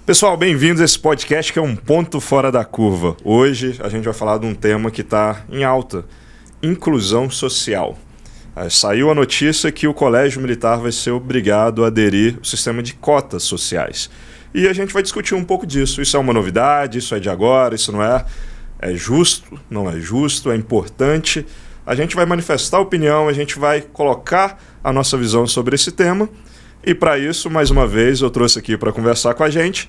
Pessoal, bem-vindos a esse podcast que é um ponto fora da curva. Hoje a gente vai falar de um tema que está em alta, inclusão social. Saiu a notícia que o Colégio Militar vai ser obrigado a aderir ao sistema de cotas sociais. E a gente vai discutir um pouco disso. Isso é uma novidade, isso é de agora, isso não é? É justo, não é justo, é importante. A gente vai manifestar opinião, a gente vai colocar a nossa visão sobre esse tema. E para isso, mais uma vez, eu trouxe aqui para conversar com a gente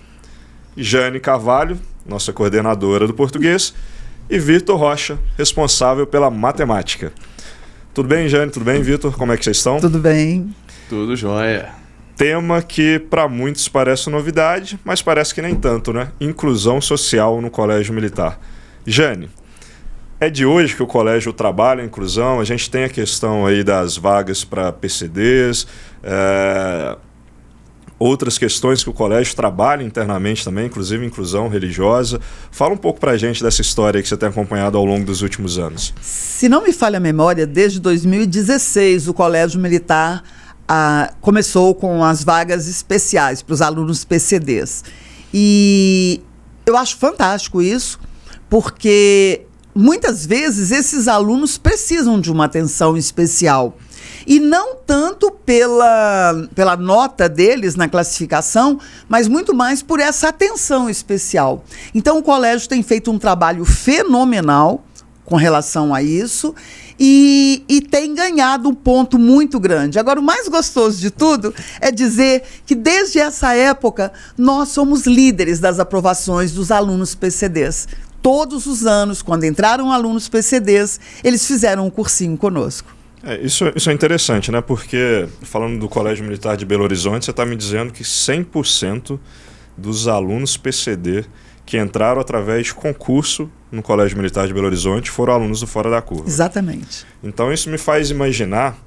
Jane Carvalho, nossa coordenadora do português, e Vitor Rocha, responsável pela matemática. Tudo bem, Jane? Tudo bem, Vitor? Como é que vocês estão? Tudo bem. Tudo jóia. Tema que para muitos parece novidade, mas parece que nem tanto, né? Inclusão social no Colégio Militar. Jane, é de hoje que o colégio trabalha a inclusão, a gente tem a questão aí das vagas para PCDs, outras questões que o colégio trabalha internamente também, inclusive inclusão religiosa. Fala um pouco para a gente dessa história que você tem acompanhado ao longo dos últimos anos. Se não me falha a memória, desde 2016 o Colégio Militar começou com as vagas especiais para os alunos PCDs. E eu acho fantástico isso, porque muitas vezes esses alunos precisam de uma atenção especial. E não tanto pela nota deles na classificação, mas muito mais por essa atenção especial. Então o colégio tem feito um trabalho fenomenal com relação a isso e tem ganhado um ponto muito grande. Agora, o mais gostoso de tudo é dizer que desde essa época nós somos líderes das aprovações dos alunos PCDs. Todos os anos, quando entraram alunos PCDs, eles fizeram um cursinho conosco. Isso é interessante, né? Porque, falando do Colégio Militar de Belo Horizonte, você está me dizendo que 100% dos alunos PCD que entraram através de concurso no Colégio Militar de Belo Horizonte foram alunos do Fora da Curva. Exatamente. Então isso me faz imaginar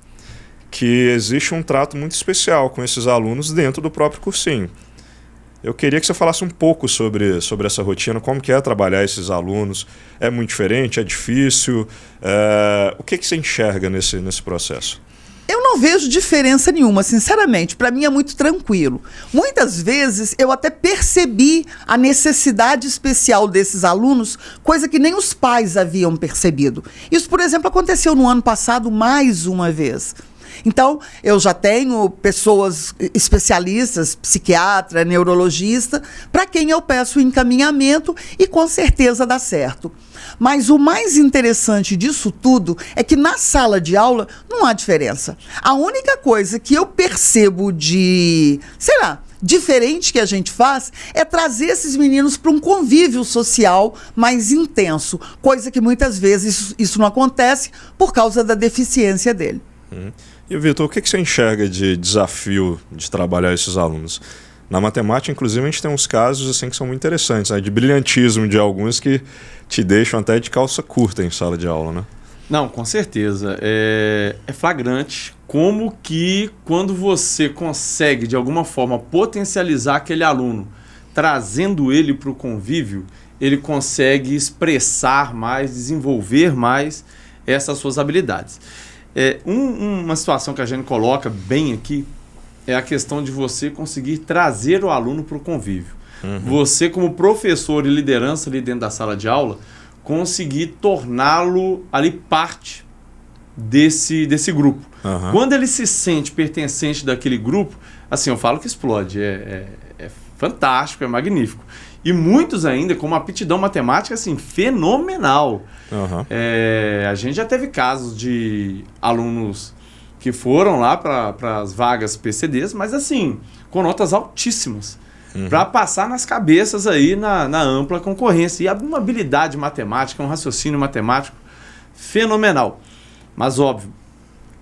que existe um trato muito especial com esses alunos dentro do próprio cursinho. Eu queria que você falasse um pouco sobre essa rotina, como que é trabalhar esses alunos. É muito diferente? É difícil? O que você enxerga nesse processo? Eu não vejo diferença nenhuma, sinceramente. Para mim é muito tranquilo. Muitas vezes eu até percebi a necessidade especial desses alunos, coisa que nem os pais haviam percebido. Isso, por exemplo, aconteceu no ano passado mais uma vez. Então, eu já tenho pessoas especialistas, psiquiatra, neurologista, para quem eu peço encaminhamento e com certeza dá certo. Mas o mais interessante disso tudo é que na sala de aula não há diferença. A única coisa que eu percebo diferente que a gente faz é trazer esses meninos para um convívio social mais intenso, coisa que muitas vezes isso não acontece por causa da deficiência dele. E, Vitor, o que você enxerga de desafio de trabalhar esses alunos? Na matemática, inclusive, a gente tem uns casos assim, que são muito interessantes, né? De brilhantismo de alguns que te deixam até de calça curta em sala de aula, né? Não, com certeza. É flagrante como que quando você consegue, de alguma forma, potencializar aquele aluno, trazendo ele para o convívio, ele consegue expressar mais, desenvolver mais essas suas habilidades. Uma situação que a gente coloca bem aqui é a questão de você conseguir trazer o aluno para o convívio. Você, como professor e liderança ali dentro da sala de aula, conseguir torná-lo ali parte desse grupo. Quando ele se sente pertencente daquele grupo, assim, eu falo que explode. É fantástico, é magnífico. E muitos ainda com uma aptidão matemática assim, fenomenal. A gente já teve casos de alunos que foram lá para as vagas PCDs, mas assim, com notas altíssimas, para passar nas cabeças aí na ampla concorrência. E uma habilidade matemática, um raciocínio matemático fenomenal. Mas óbvio,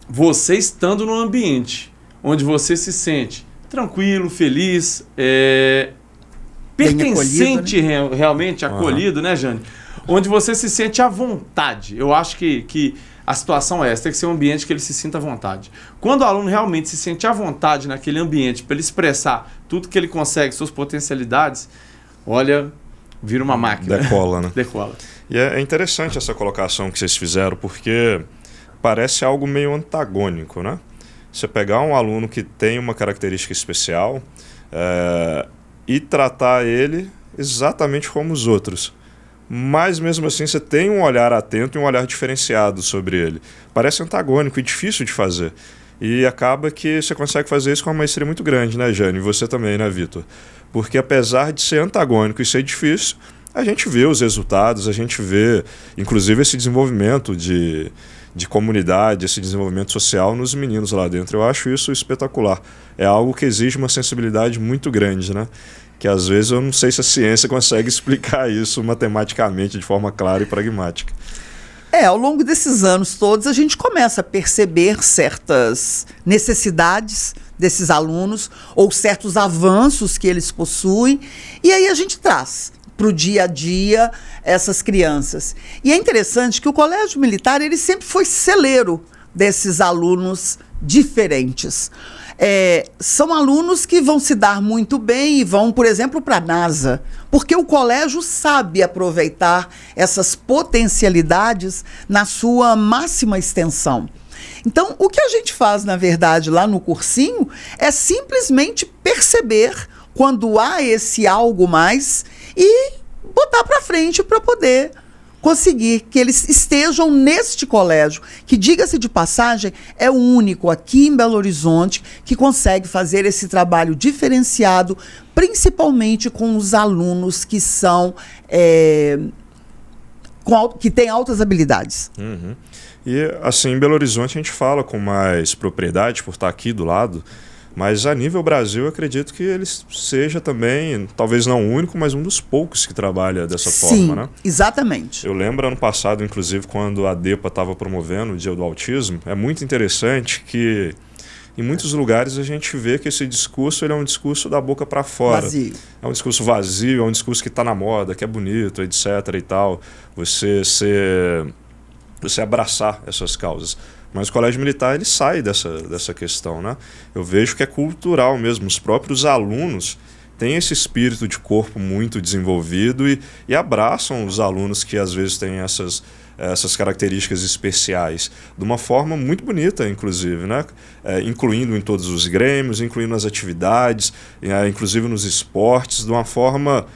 você estando num ambiente onde você se sente tranquilo, feliz, pertencente, acolhido, né? Realmente acolhido, né, Jane? Onde você se sente à vontade. Eu acho que a situação é essa, tem que ser um ambiente que ele se sinta à vontade. Quando o aluno realmente se sente à vontade naquele ambiente para ele expressar tudo que ele consegue, suas potencialidades, olha, vira uma máquina. Decola, né? Decola. E é interessante essa colocação que vocês fizeram, porque parece algo meio antagônico, né? Você pegar um aluno que tem uma característica especial, e tratar ele exatamente como os outros. Mas mesmo assim você tem um olhar atento e um olhar diferenciado sobre ele. Parece antagônico e difícil de fazer. E acaba que você consegue fazer isso com uma maestria muito grande, né, Jane? E você também, né, Vitor? Porque apesar de ser antagônico e ser difícil, a gente vê os resultados, a gente vê, inclusive, esse desenvolvimento de comunidade, esse desenvolvimento social nos meninos lá dentro. Eu acho isso espetacular. É algo que exige uma sensibilidade muito grande, né? Que às vezes eu não sei se a ciência consegue explicar isso matematicamente de forma clara e pragmática. Ao longo desses anos todos, a gente começa a perceber certas necessidades desses alunos ou certos avanços que eles possuem, e aí a gente traz para o dia a dia essas crianças. E é interessante que o Colégio Militar ele sempre foi celeiro desses alunos diferentes. São alunos que vão se dar muito bem e vão, por exemplo, para a NASA, porque o colégio sabe aproveitar essas potencialidades na sua máxima extensão. Então, o que a gente faz, na verdade, lá no cursinho é simplesmente perceber quando há esse algo mais e botar para frente para poder conseguir que eles estejam neste colégio, que, diga-se de passagem, é o único aqui em Belo Horizonte que consegue fazer esse trabalho diferenciado, principalmente com os alunos que são que têm altas habilidades. Uhum. E assim, em Belo Horizonte a gente fala com mais propriedade por estar aqui do lado, mas a nível Brasil eu acredito que ele seja também, talvez não o único, mas um dos poucos que trabalha dessa forma, né? Sim, exatamente. Eu lembro ano passado, inclusive, quando a DEPA estava promovendo o Dia do Autismo, é muito interessante que em muitos lugares a gente vê que esse discurso ele é um discurso da boca para fora. Vazio. É um discurso vazio, é um discurso que está na moda, que é bonito, etc. e tal. Você abraçar essas causas. Mas o Colégio Militar ele sai dessa questão, né? Eu vejo que é cultural mesmo. Os próprios alunos têm esse espírito de corpo muito desenvolvido e abraçam os alunos que às vezes têm essas características especiais de uma forma muito bonita, inclusive, né? Incluindo em todos os grêmios, incluindo nas atividades, inclusive nos esportes, de uma forma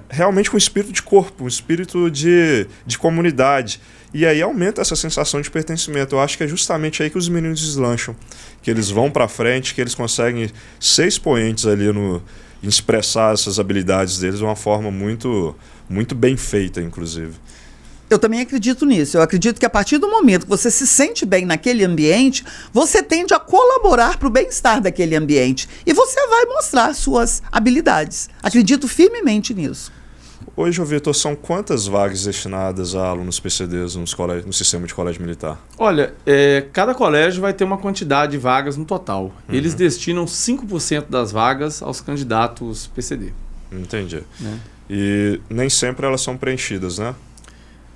realmente com espírito de corpo, um espírito de comunidade. E aí aumenta essa sensação de pertencimento. Eu acho que é justamente aí que os meninos deslancham, que eles vão para frente, que eles conseguem ser expoentes ali em expressar essas habilidades deles de uma forma muito, muito bem feita, inclusive. Eu também acredito nisso. Eu acredito que a partir do momento que você se sente bem naquele ambiente, você tende a colaborar para o bem-estar daquele ambiente. E você vai mostrar suas habilidades. Acredito firmemente nisso. Hoje, Vitor, são quantas vagas destinadas a alunos PCDs no sistema de colégio militar? Olha, cada colégio vai ter uma quantidade de vagas no total. Eles destinam 5% das vagas aos candidatos PCD. Entendi. E nem sempre elas são preenchidas, né?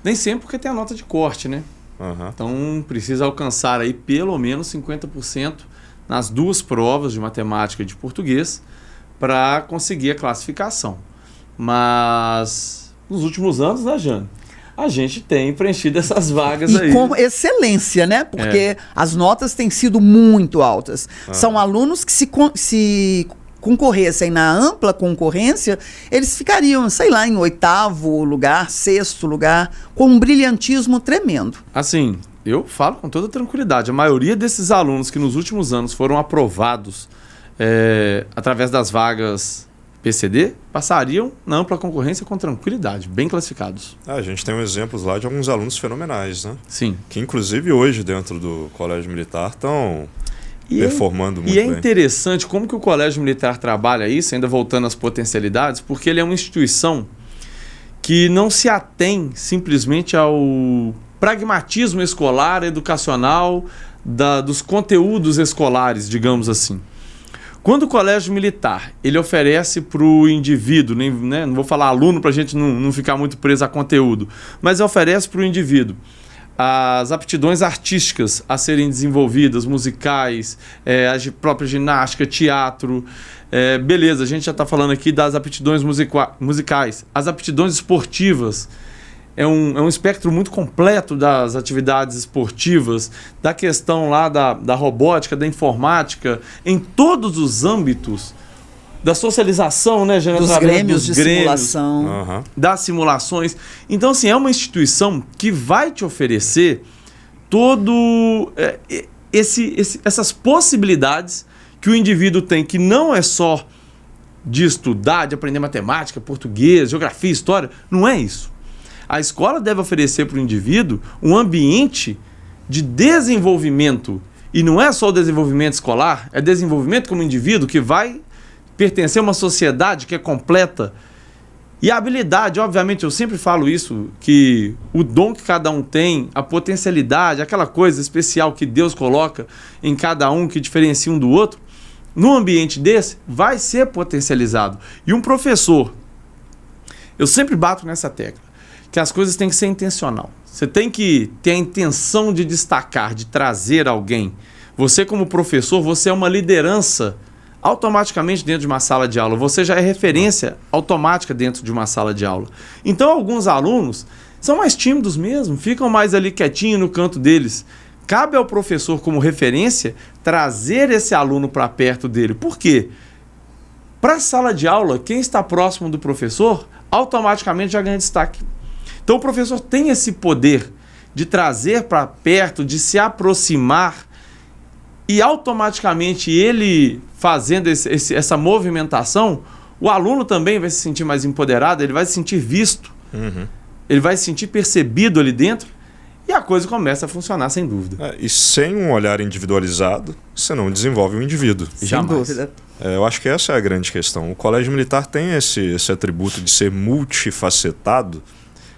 Nem sempre, porque tem a nota de corte, né? Uhum. Então precisa alcançar aí pelo menos 50% nas duas provas de matemática e de português para conseguir a classificação. Mas nos últimos anos, né, Jane? A gente tem preenchido essas vagas aí. E com excelência, né? Porque as notas têm sido muito altas. São alunos que se concorressem na ampla concorrência, eles ficariam, sei lá, em 8º lugar, 6º lugar, com um brilhantismo tremendo. Assim, eu falo com toda tranquilidade. A maioria desses alunos que nos últimos anos foram aprovados através das vagas PCD, passariam na ampla concorrência com tranquilidade, bem classificados. A gente tem exemplos lá de alguns alunos fenomenais, né? Sim. Que inclusive hoje dentro do Colégio Militar estão performando muito bem. E é interessante como que o Colégio Militar trabalha isso, ainda voltando às potencialidades, porque ele é uma instituição que não se atém simplesmente ao pragmatismo escolar, educacional, dos conteúdos escolares, digamos assim. Quando o Colégio Militar ele oferece para o indivíduo, não vou falar aluno para a gente não ficar muito preso a conteúdo, mas oferece para o indivíduo as aptidões artísticas a serem desenvolvidas, musicais, a própria ginástica, teatro. Beleza, a gente já está falando aqui das aptidões musicais. As aptidões esportivas é um espectro muito completo das atividades esportivas, da questão lá da robótica, da informática. Em todos os âmbitos, da socialização, né, Jânio? Dos grêmios de simulação. Das simulações. Então, assim, é uma instituição que vai te oferecer todo essas possibilidades que o indivíduo tem, que não é só de estudar, de aprender matemática, português, geografia, história. Não é isso. A escola deve oferecer para o indivíduo um ambiente de desenvolvimento. E não é só o desenvolvimento escolar, é desenvolvimento como indivíduo que vai pertencer a uma sociedade que é completa. E a habilidade, obviamente, eu sempre falo isso, que o dom que cada um tem, a potencialidade, aquela coisa especial que Deus coloca em cada um, que diferencia um do outro, num ambiente desse, vai ser potencializado. E um professor, eu sempre bato nessa tecla, que as coisas têm que ser intencional. Você tem que ter a intenção de destacar, de trazer alguém. Você, como professor, você é uma liderança automaticamente dentro de uma sala de aula. Você já é referência automática dentro de uma sala de aula. Então, alguns alunos são mais tímidos mesmo, ficam mais ali quietinhos no canto deles. Cabe ao professor, como referência, trazer esse aluno para perto dele. Por quê? Para a sala de aula, quem está próximo do professor, automaticamente já ganha destaque. Então, o professor tem esse poder de trazer para perto, de se aproximar, e automaticamente ele fazendo essa movimentação, o aluno também vai se sentir mais empoderado, ele vai se sentir visto, ele vai se sentir percebido ali dentro, e a coisa começa a funcionar sem dúvida. E sem um olhar individualizado, você não desenvolve um indivíduo. Sem dúvida. Eu acho que essa é a grande questão. O colégio militar tem esse atributo de ser multifacetado,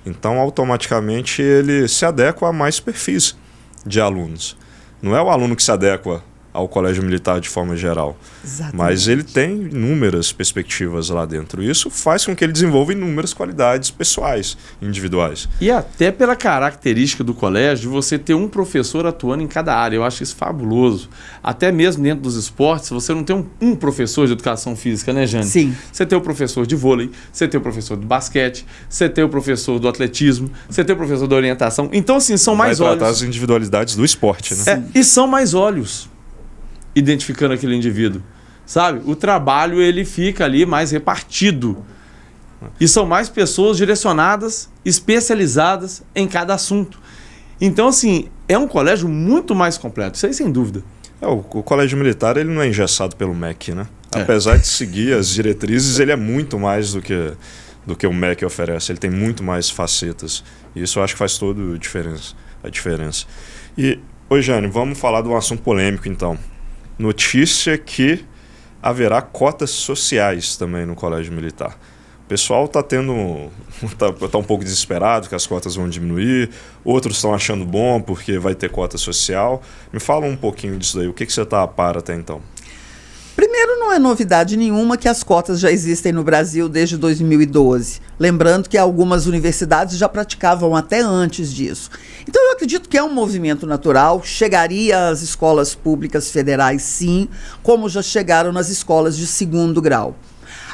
então automaticamente ele se adequa a mais perfis de alunos. Não é o aluno que se adequa ao colégio militar de forma geral. Exatamente. Mas ele tem inúmeras perspectivas lá dentro. Isso faz com que ele desenvolva inúmeras qualidades pessoais, individuais. E até pela característica do colégio, de você ter um professor atuando em cada área. Eu acho isso fabuloso. Até mesmo dentro dos esportes, você não tem um professor de educação física, né, Jane? Sim. Você tem o professor de vôlei, você tem o professor do basquete, você tem o professor do atletismo, você tem o professor da orientação. Então, assim, são mais olhos. Vai tratar as individualidades do esporte, né? E são mais olhos identificando aquele indivíduo, sabe? O trabalho, ele fica ali mais repartido. E são mais pessoas direcionadas, especializadas em cada assunto. Então, assim, é um colégio muito mais completo, isso aí sem dúvida. O colégio militar, ele não é engessado pelo MEC, né? Apesar de seguir as diretrizes, ele é muito mais do que o MEC oferece. Ele tem muito mais facetas. E isso eu acho que faz toda a diferença. E, Jane, vamos falar de um assunto polêmico, então. Notícia que haverá cotas sociais também no colégio militar. O pessoal está tá um pouco desesperado que as cotas vão diminuir, outros estão achando bom porque vai ter cota social. Me fala um pouquinho disso aí, o que você está a par até então? Primeiro, não é novidade nenhuma que as cotas já existem no Brasil desde 2012. Lembrando que algumas universidades já praticavam até antes disso. Então, eu acredito que é um movimento natural, chegaria às escolas públicas federais, sim, como já chegaram nas escolas de segundo grau.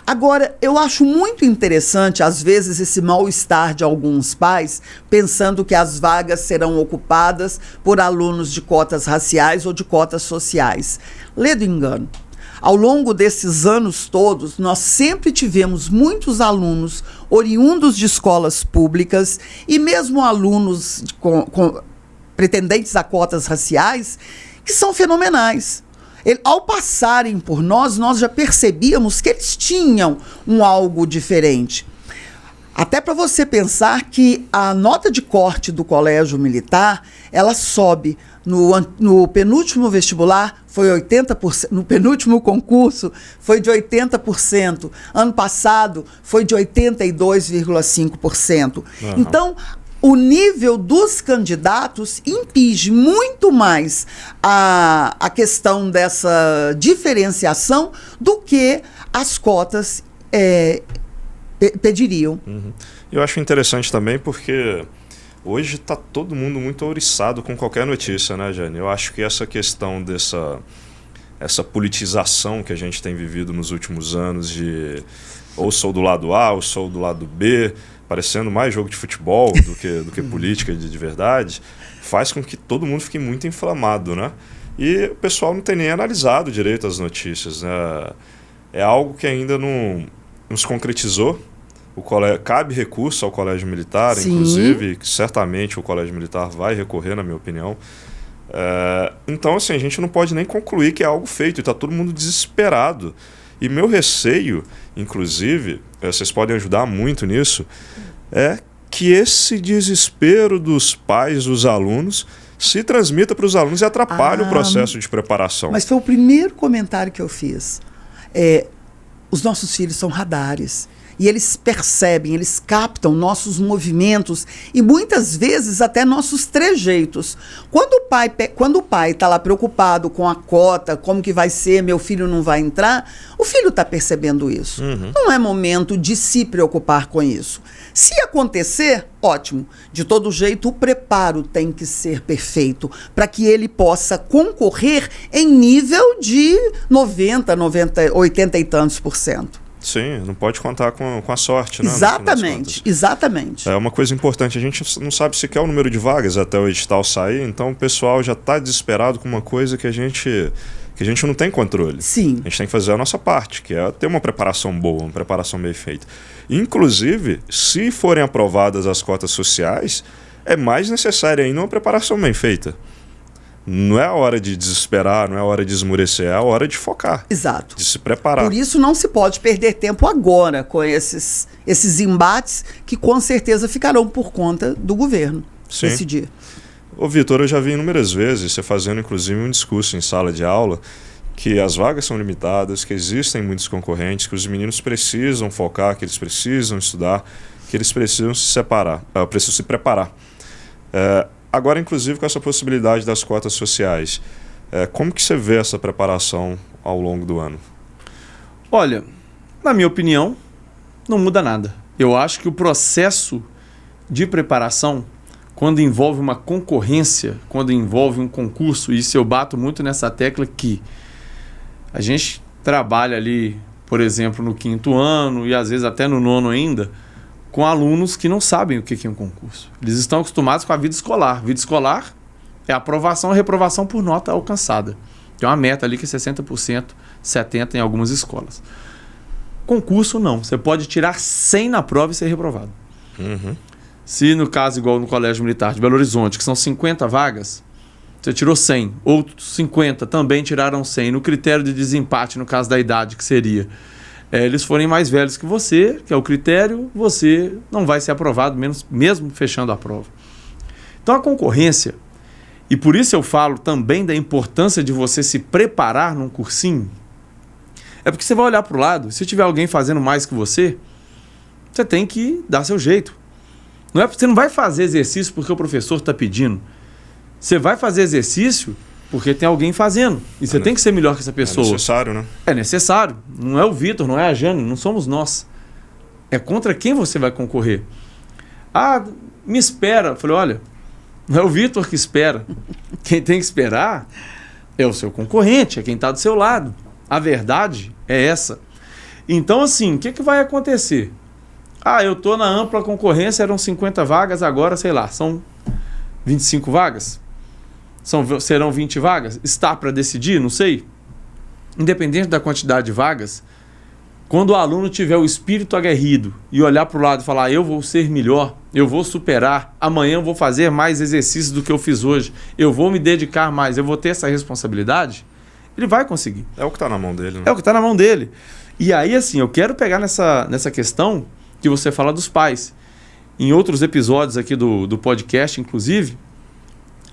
Agora, eu acho muito interessante, às vezes, esse mal-estar de alguns pais, pensando que as vagas serão ocupadas por alunos de cotas raciais ou de cotas sociais. Ledo engano. Ao longo desses anos todos, nós sempre tivemos muitos alunos oriundos de escolas públicas e mesmo alunos pretendentes a cotas raciais que são fenomenais. Ao passarem por nós já percebíamos que eles tinham algo diferente. Até para você pensar que a nota de corte do colégio militar, ela sobe. No penúltimo vestibular foi 80%, no penúltimo concurso foi de 80%, ano passado foi de 82,5%. Então, o nível dos candidatos impinge muito mais a questão dessa diferenciação do que as cotas pediriam. Eu acho interessante também porque hoje está todo mundo muito ouriçado com qualquer notícia, né, Jane? Eu acho que essa questão essa politização que a gente tem vivido nos últimos anos de ou sou do lado A ou sou do lado B, parecendo mais jogo de futebol do que política de verdade, faz com que todo mundo fique muito inflamado, né? E o pessoal não tem nem analisado direito as notícias, né? é algo que ainda não se concretizou. Cabe recurso ao Colégio Militar, Sim. inclusive, que certamente o Colégio Militar vai recorrer, na minha opinião. Então, assim, a gente não pode nem concluir que é algo feito, e está todo mundo desesperado. E meu receio, inclusive, vocês podem ajudar muito nisso, é que esse desespero dos pais, dos alunos, se transmita para os alunos e atrapalhe o processo de preparação. Mas foi o primeiro comentário que eu fiz. Os nossos filhos são radares. E eles percebem, eles captam nossos movimentos e muitas vezes até nossos trejeitos. Quando o pai está lá preocupado com a cota, como que vai ser, meu filho não vai entrar, o filho está percebendo isso. Uhum. Não é momento de se preocupar com isso. Se acontecer, ótimo. De todo jeito, o preparo tem que ser perfeito para que ele possa concorrer em nível de 90, 80 e tantos %. Sim, não pode contar com a sorte, né? Exatamente, exatamente. É uma coisa importante, a gente não sabe sequer o número de vagas até o edital sair, então o pessoal já está desesperado com uma coisa que a gente não tem controle. Sim. A gente tem que fazer a nossa parte, que é ter uma preparação boa, uma preparação bem feita. Inclusive, se forem aprovadas as cotas sociais, é mais necessária ainda uma preparação bem feita. Não é a hora de desesperar, não é a hora de esmurecer, é a hora de focar. Exato. De se preparar. Por isso não se pode perder tempo agora com esses embates que com certeza ficarão por conta do governo decidir. Ô Vitor, eu já vi inúmeras vezes você fazendo inclusive um discurso em sala de aula que as vagas são limitadas, que existem muitos concorrentes, que os meninos precisam focar, que eles precisam estudar, que eles precisam se preparar. Agora, inclusive, com essa possibilidade das cotas sociais, como que você vê essa preparação ao longo do ano? Olha, na minha opinião, não muda nada. Eu acho que o processo de preparação, quando envolve uma concorrência, quando envolve um concurso, e isso eu bato muito nessa tecla que a gente trabalha ali, por exemplo, no 5º ano e às vezes até no 9º ainda, com alunos que não sabem o que é um concurso. Eles estão acostumados com a vida escolar. Vida escolar é aprovação e reprovação por nota alcançada. Tem uma meta ali que é 60%, 70% em algumas escolas. Concurso não. Você pode tirar 100 na prova e ser reprovado. Uhum. Se no caso, igual no Colégio Militar de Belo Horizonte, que são 50 vagas, você tirou 100. Outros 50 também tiraram 100. No critério de desempate, no caso da idade, que seria... eles forem mais velhos que você, que é o critério, você não vai ser aprovado, mesmo fechando a prova. Então a concorrência, e por isso eu falo também da importância de você se preparar num cursinho, é porque você vai olhar para o lado, se tiver alguém fazendo mais que você tem que dar seu jeito. Você não vai fazer exercício porque o professor está pedindo. Você vai fazer exercício porque tem alguém fazendo. E você tem que ser melhor que essa pessoa. É necessário, né? É necessário. Não é o Vitor, não é a Jane, não somos nós. É contra quem você vai concorrer. Ah, me espera. Eu falei, olha, não é o Vitor que espera. Quem tem que esperar é o seu concorrente, é quem está do seu lado. A verdade é essa. Então, assim, o que vai acontecer? Ah, eu estou na ampla concorrência, eram 50 vagas, agora, sei lá, são 25 vagas? Serão 20 vagas? Está para decidir? Não sei. Independente da quantidade de vagas, quando o aluno tiver o espírito aguerrido e olhar para o lado e falar, eu vou ser melhor, eu vou superar, amanhã eu vou fazer mais exercícios do que eu fiz hoje, eu vou me dedicar mais, eu vou ter essa responsabilidade, ele vai conseguir. É o que está na mão dele, né? É o que está na mão dele. E aí, assim, eu quero pegar nessa questão que você fala dos pais. Em outros episódios aqui do podcast, inclusive,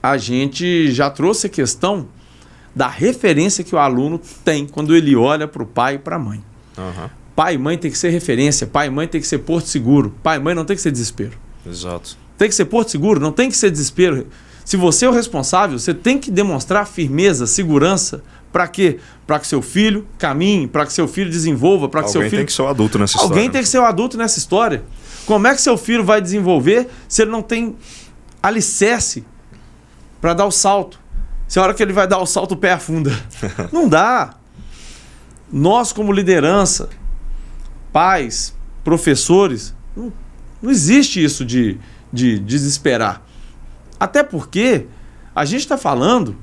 a gente já trouxe a questão da referência que o aluno tem quando ele olha para o pai e para a mãe. Uhum. Pai e mãe tem que ser referência, pai e mãe tem que ser porto seguro, pai e mãe não tem que ser desespero. Exato. Tem que ser porto seguro, não tem que ser desespero. Se você é o responsável, você tem que demonstrar firmeza, segurança. Para quê? Para que seu filho caminhe, para que seu filho desenvolva, para que seu filho... Alguém tem que ser o adulto nessa história. Alguém tem que ser o adulto nessa história. Como é que seu filho vai desenvolver se ele não tem alicerce para dar o salto? Se a hora que ele vai dar o salto, o pé afunda. Não dá. Nós, como liderança, pais, professores, não existe isso de desesperar. Até porque a gente está falando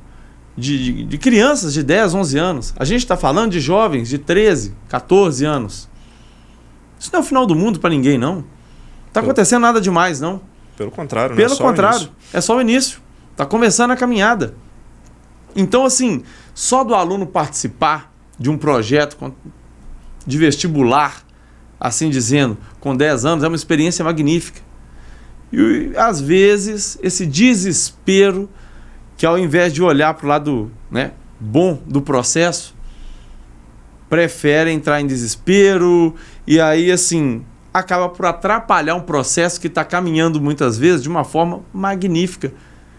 de crianças de 10, 11 anos. A gente está falando de jovens de 13, 14 anos. Isso não é o final do mundo para ninguém, não. Não está acontecendo nada demais, não. Pelo contrário, Pelo contrário, é só o início. Está começando a caminhada. Então, assim, só do aluno participar de um projeto de vestibular, assim dizendo, com 10 anos, é uma experiência magnífica. E, às vezes, esse desespero, que ao invés de olhar para o lado, né, bom do processo, prefere entrar em desespero e aí, assim, acaba por atrapalhar um processo que está caminhando muitas vezes de uma forma magnífica.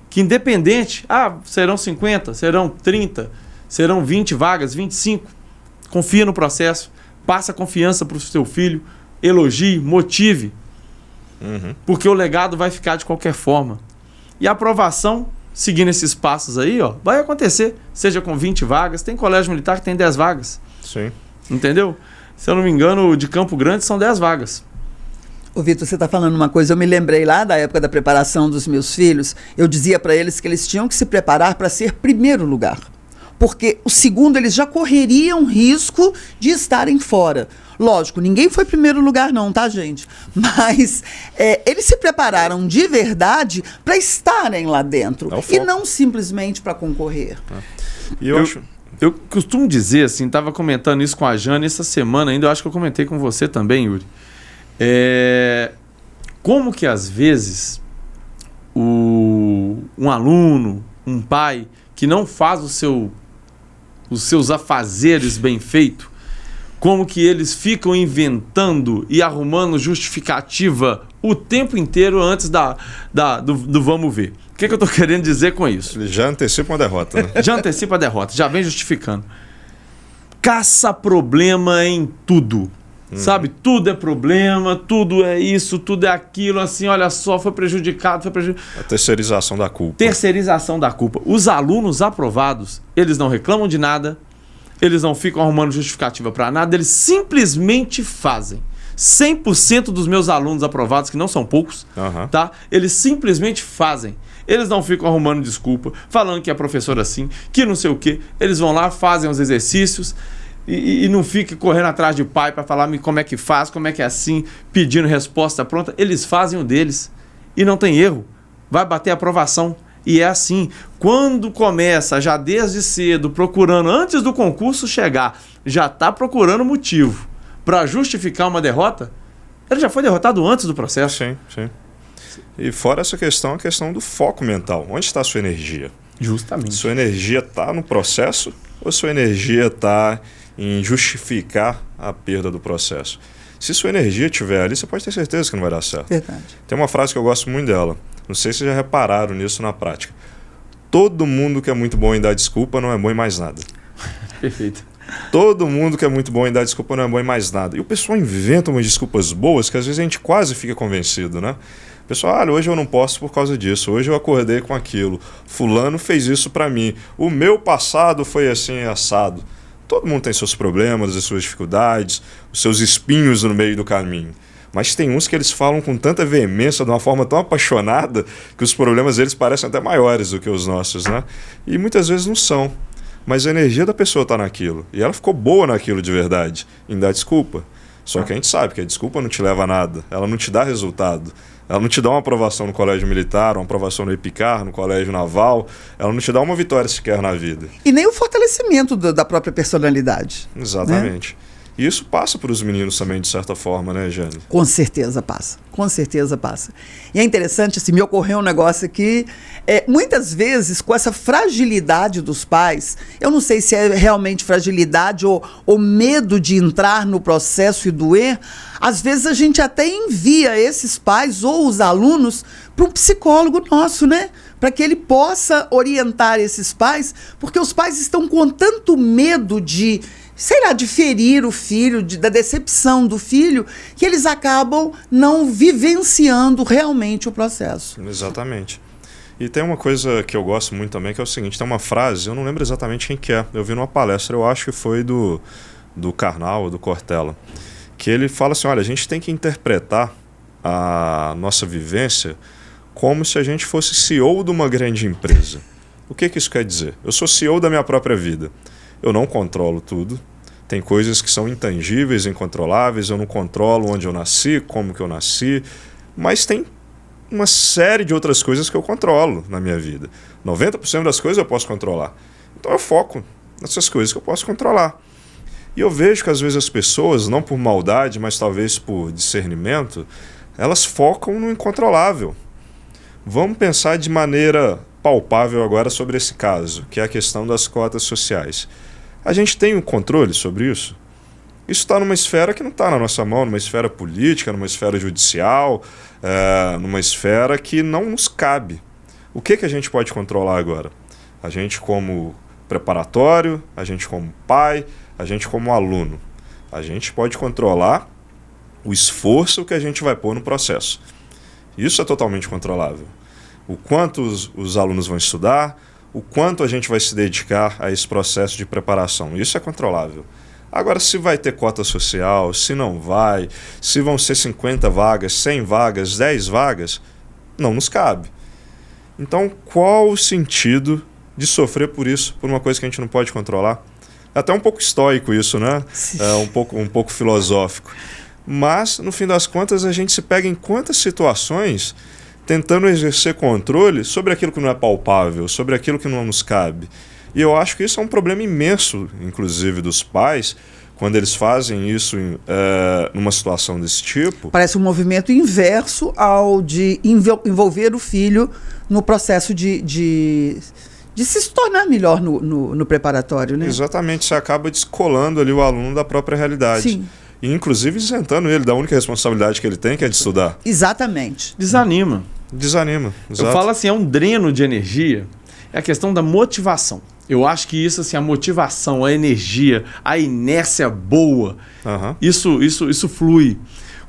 Que independente, serão 50, serão 30, serão 20 vagas, 25. Confia no processo, passa confiança para o seu filho, elogie, motive. Porque o legado vai ficar de qualquer forma. E a aprovação, seguindo esses passos aí, ó, vai acontecer. Seja com 20 vagas, tem colégio militar que tem 10 vagas. Sim. Entendeu? Se eu não me engano, o de Campo Grande são 10 vagas. Ô Vitor, você está falando uma coisa, eu me lembrei lá da época da preparação dos meus filhos, eu dizia para eles que eles tinham que se preparar para ser primeiro lugar. Porque o segundo eles já correriam risco de estarem fora. Lógico, ninguém foi primeiro lugar não, tá, gente? Mas eles se prepararam de verdade para estarem lá dentro e não simplesmente para concorrer. E eu costumo dizer, assim, estava comentando isso com a Jane essa semana ainda, eu acho que eu comentei com você também, Yuri. Como que às vezes um aluno, um pai que não faz os seus afazeres bem feito, como que eles ficam inventando e arrumando justificativa o tempo inteiro antes do vamos ver. O que eu estou querendo dizer com isso? Ele já antecipa uma derrota, né? Já antecipa a derrota, já vem justificando. Caça problema em tudo. Sabe? Tudo é problema, tudo é isso, tudo é aquilo, assim, olha só, foi prejudicado. A terceirização da culpa. Terceirização da culpa. Os alunos aprovados, eles não reclamam de nada, eles não ficam arrumando justificativa para nada, eles simplesmente fazem. 100% dos meus alunos aprovados, que não são poucos, tá? Eles simplesmente fazem. Eles não ficam arrumando desculpa, falando que é professor assim, que não sei o quê. Eles vão lá, fazem os exercícios e não fiquem correndo atrás de pai para falar como é que faz, como é que é assim, pedindo resposta pronta. Eles fazem o deles e não tem erro. Vai bater a aprovação. E é assim, quando começa já desde cedo, procurando, antes do concurso chegar, já está procurando motivo para justificar uma derrota, ele já foi derrotado antes do processo. Sim, sim. E fora essa questão, a questão do foco mental. Onde está a sua energia? Justamente. Sua energia está no processo ou sua energia está em justificar a perda do processo? Se sua energia estiver ali, você pode ter certeza que não vai dar certo. Verdade. Tem uma frase que eu gosto muito dela. Não sei se vocês já repararam nisso na prática. Todo mundo que é muito bom em dar desculpa não é bom em mais nada. Perfeito. Todo mundo que é muito bom em dar desculpa não é bom em mais nada. E o pessoal inventa umas desculpas boas que às vezes a gente quase fica convencido, né? O pessoal, hoje eu não posso por causa disso, hoje eu acordei com aquilo, fulano fez isso pra mim, o meu passado foi assim assado. Todo mundo tem seus problemas, as suas dificuldades, os seus espinhos no meio do caminho. Mas tem uns que eles falam com tanta veemência, de uma forma tão apaixonada, que os problemas deles parecem até maiores do que os nossos, né? E muitas vezes não são. Mas a energia da pessoa está naquilo. E ela ficou boa naquilo de verdade, em dar desculpa. Só que a gente sabe que a desculpa não te leva a nada. Ela não te dá resultado. Ela não te dá uma aprovação no colégio militar, uma aprovação no EPICAR, no colégio naval. Ela não te dá uma vitória sequer na vida. E nem o fortalecimento da própria personalidade. Exatamente. Né? E isso passa para os meninos também, de certa forma, né, Jane? Com certeza passa. Com certeza passa. E é interessante, assim, me ocorreu um negócio aqui. Muitas vezes, com essa fragilidade dos pais, eu não sei se é realmente fragilidade ou medo de entrar no processo e doer, às vezes a gente até envia esses pais ou os alunos para um psicólogo nosso, né? Para que ele possa orientar esses pais, porque os pais estão com tanto medo de ferir o filho, da decepção do filho, que eles acabam não vivenciando realmente o processo. Exatamente. E tem uma coisa que eu gosto muito também, que é o seguinte, tem uma frase, eu não lembro exatamente quem que é, eu vi numa palestra, eu acho que foi do Karnal ou do Cortella, que ele fala assim, olha, a gente tem que interpretar a nossa vivência como se a gente fosse CEO de uma grande empresa. O que isso quer dizer? Eu sou CEO da minha própria vida. Eu não controlo tudo. Tem coisas que são intangíveis, incontroláveis. Eu não controlo onde eu nasci, como que eu nasci. Mas tem uma série de outras coisas que eu controlo na minha vida. 90% das coisas eu posso controlar. Então eu foco nessas coisas que eu posso controlar. E eu vejo que às vezes as pessoas, não por maldade, mas talvez por discernimento, elas focam no incontrolável. Vamos pensar de maneira palpável agora sobre esse caso, que é a questão das cotas sociais. A gente tem um controle sobre isso? Isso está numa esfera que não está na nossa mão, numa esfera política, numa esfera judicial, numa esfera que não nos cabe. O que a gente pode controlar agora? A gente como preparatório, a gente como pai, a gente como aluno. A gente pode controlar o esforço que a gente vai pôr no processo. Isso é totalmente controlável. O quanto os alunos vão estudar, o quanto a gente vai se dedicar a esse processo de preparação. Isso é controlável. Agora, se vai ter cota social, se não vai, se vão ser 50 vagas, 100 vagas, 10 vagas, não nos cabe. Então, qual o sentido de sofrer por isso, por uma coisa que a gente não pode controlar? É até um pouco estoico isso, né? É um pouco filosófico. Mas, no fim das contas, a gente se pega em quantas situações tentando exercer controle sobre aquilo que não é palpável, sobre aquilo que não nos cabe. E eu acho que isso é um problema imenso, inclusive, dos pais, quando eles fazem isso numa situação desse tipo. Parece um movimento inverso ao de envolver o filho no processo de se tornar melhor no preparatório, né? Exatamente, você acaba descolando ali o aluno da própria realidade. Sim. E, inclusive, isentando ele da única responsabilidade que ele tem, que é de estudar. Exatamente. Desanima. Desanima, exato. Eu falo assim, é um dreno de energia, é a questão da motivação. Eu acho que isso, assim, a motivação, a energia, a inércia boa, isso flui.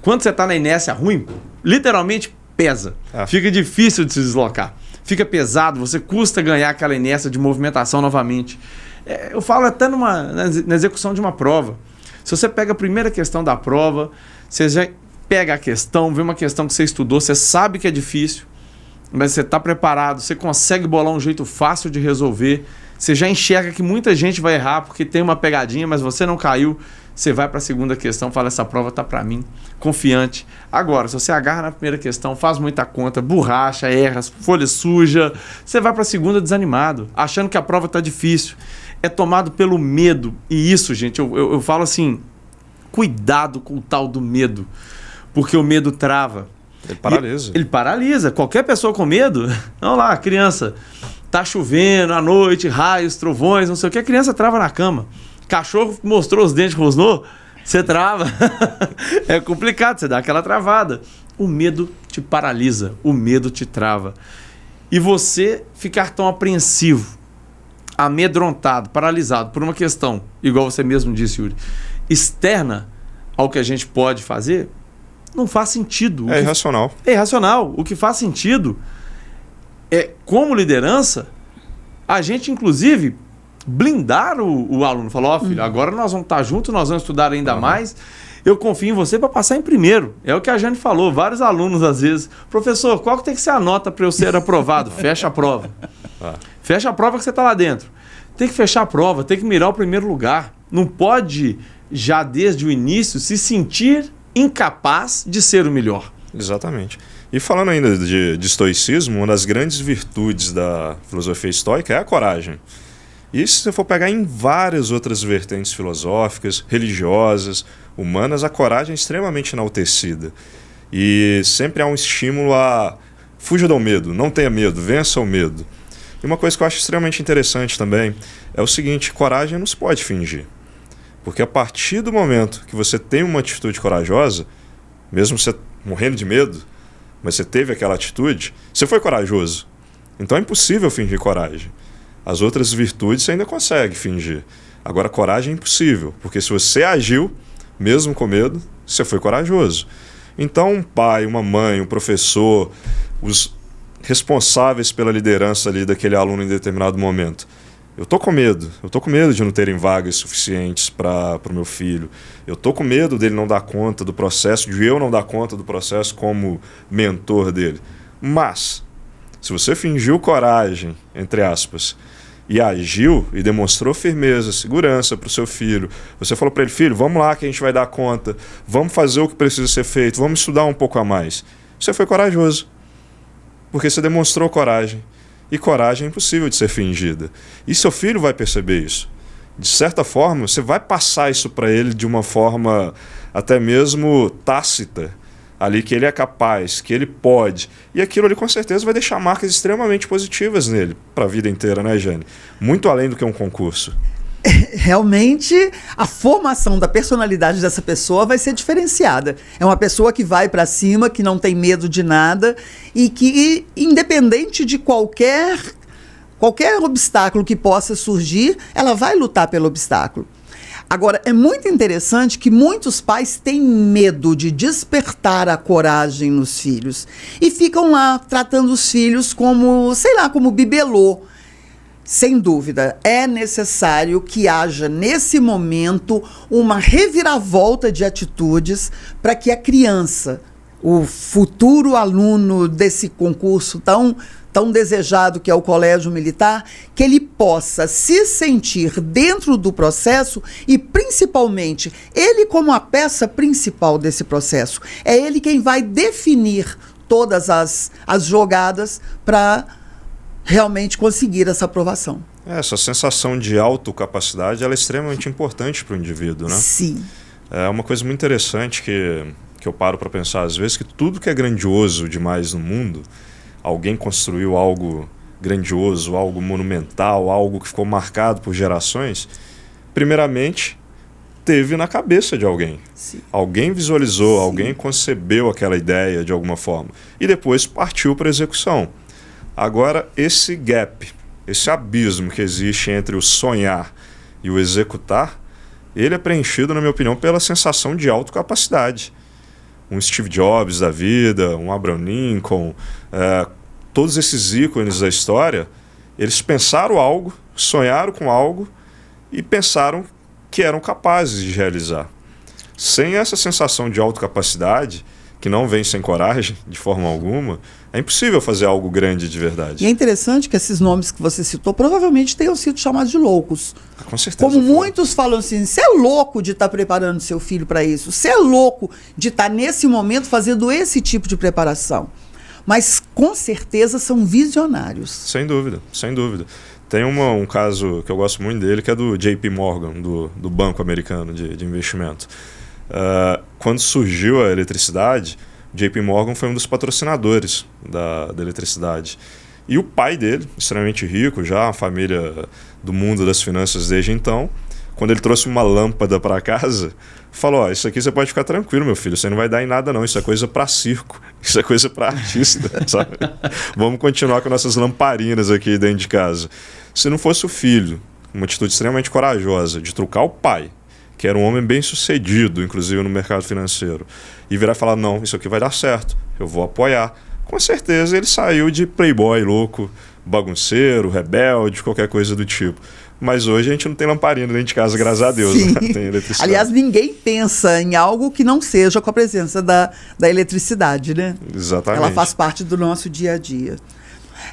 Quando você está na inércia ruim, literalmente pesa. Fica difícil de se deslocar. Fica pesado, você custa ganhar aquela inércia de movimentação novamente. Eu falo até na execução de uma prova. Se você pega a primeira questão da prova, você já pega a questão, vê uma questão que você estudou, você sabe que é difícil, mas você está preparado, você consegue bolar um jeito fácil de resolver, você já enxerga que muita gente vai errar porque tem uma pegadinha, mas você não caiu, você vai para a segunda questão, fala, essa prova está para mim, confiante. Agora, se você agarra na primeira questão, faz muita conta, borracha, erra, folha suja, você vai para a segunda desanimado, achando que a prova está difícil. É tomado pelo medo. E isso, gente, eu falo assim, cuidado com o tal do medo, porque o medo trava. Ele paralisa. Ele paralisa. Qualquer pessoa com medo, vamos lá, criança, tá chovendo à noite, raios, trovões, não sei o que, a criança trava na cama. Cachorro mostrou os dentes, rosnou, você trava. É complicado, você dá aquela travada. O medo te paralisa, o medo te trava. E você ficar tão apreensivo, amedrontado, paralisado por uma questão, igual você mesmo disse, Yuri, externa ao que a gente pode fazer, não faz sentido. É irracional. É irracional. O que faz sentido é, como liderança, a gente, inclusive, blindar o aluno. Falar, filho, agora nós vamos estar juntos, nós vamos estudar ainda mais. Eu confio em você para passar em primeiro. É o que a Jane falou. Vários alunos, às vezes, professor, qual que tem que ser a nota para eu ser aprovado? Fecha a prova. Fecha a prova que você está lá dentro. Tem que fechar a prova, tem que mirar o primeiro lugar. Não pode, já desde o início, se sentir incapaz de ser o melhor. Exatamente. E falando ainda de estoicismo, uma das grandes virtudes da filosofia estoica é a coragem. E se você for pegar em várias outras vertentes filosóficas, religiosas, humanas, a coragem é extremamente enaltecida. E sempre há um estímulo a fuja do medo, não tenha medo, vença o medo. E uma coisa que eu acho extremamente interessante também é o seguinte, coragem não se pode fingir. Porque a partir do momento que você tem uma atitude corajosa, mesmo você morrendo de medo, mas você teve aquela atitude, você foi corajoso. Então é impossível fingir coragem. As outras virtudes você ainda consegue fingir. Agora, coragem é impossível, porque se você agiu, mesmo com medo, você foi corajoso. Então, um pai, uma mãe, um professor, os responsáveis pela liderança ali daquele aluno em determinado momento. Eu tô com medo de não terem vagas suficientes para o meu filho. Eu tô com medo dele não dar conta do processo, de eu não dar conta do processo como mentor dele. Mas, Se você fingiu coragem, entre aspas, e agiu e demonstrou firmeza, segurança para o seu filho, você falou para ele, filho, vamos lá que a gente vai dar conta, vamos fazer o que precisa ser feito, vamos estudar um pouco a mais. Você foi corajoso, porque você demonstrou coragem. E coragem é impossível de ser fingida. E seu filho vai perceber isso. De certa forma, você vai passar isso para ele de uma forma até mesmo tácita, ali que ele é capaz, que ele pode. E aquilo ali com certeza vai deixar marcas extremamente positivas nele, para a vida inteira, né, Jane? Muito além do que um concurso. Realmente, a formação da personalidade dessa pessoa vai ser diferenciada. É uma pessoa que vai para cima, que não tem medo de nada e que, independente de qualquer obstáculo que possa surgir, ela vai lutar pelo obstáculo. Agora, é muito interessante que muitos pais têm medo de despertar a coragem nos filhos e ficam lá tratando os filhos como, sei lá, como bibelô. Sem dúvida, é necessário que haja, nesse momento, uma reviravolta de atitudes para que a criança, o futuro aluno desse concurso tão desejado que é o Colégio Militar, que ele possa se sentir dentro do processo e, principalmente, ele como a peça principal desse processo. É ele quem vai definir todas as jogadas para realmente conseguir essa aprovação. Essa sensação de autocapacidade ela é extremamente importante para o indivíduo, né? Sim. É uma coisa muito interessante que eu paro para pensar às vezes, que tudo que é grandioso demais no mundo, alguém construiu algo grandioso, algo monumental, algo que ficou marcado por gerações, primeiramente teve na cabeça de alguém. Sim. Alguém visualizou, Sim. alguém concebeu aquela ideia de alguma forma e depois partiu para a execução. Agora, esse gap, esse abismo que existe entre o sonhar e o executar, ele é preenchido, na minha opinião, pela sensação de autocapacidade. Um Steve Jobs da vida, um Abraham Lincoln, todos esses ícones da história, eles pensaram algo, sonharam com algo e pensaram que eram capazes de realizar. Sem essa sensação de autocapacidade, que não vem sem coragem, de forma alguma, é impossível fazer algo grande de verdade. E é interessante que esses nomes que você citou provavelmente tenham sido chamados de loucos. Com certeza. Como muitos falam assim, você é louco de estar preparando seu filho para isso, você é louco de estar nesse momento fazendo esse tipo de preparação. Mas com certeza são visionários. Sem dúvida, sem dúvida. Tem um caso que eu gosto muito dele, que é do JP Morgan, do Banco Americano de Investimento. Quando surgiu a eletricidade, JP Morgan foi um dos patrocinadores da eletricidade. E o pai dele, extremamente rico, já uma família do mundo das finanças desde então, quando ele trouxe uma lâmpada para casa, falou, isso aqui você pode ficar tranquilo, meu filho, você não vai dar em nada não, isso é coisa para circo, isso é coisa para artista, sabe? Vamos continuar com nossas lamparinas aqui dentro de casa. Se não fosse o filho, uma atitude extremamente corajosa de trucar o pai, que era um homem bem sucedido, inclusive no mercado financeiro, e virar e falar, não, isso aqui vai dar certo, eu vou apoiar. Com certeza ele saiu de playboy louco, bagunceiro, rebelde, qualquer coisa do tipo. Mas hoje a gente não tem lamparina dentro de casa, graças a Deus. Né? Tem eletricidade. Aliás, ninguém pensa em algo que não seja com a presença da eletricidade, né? Exatamente. Ela faz parte do nosso dia a dia.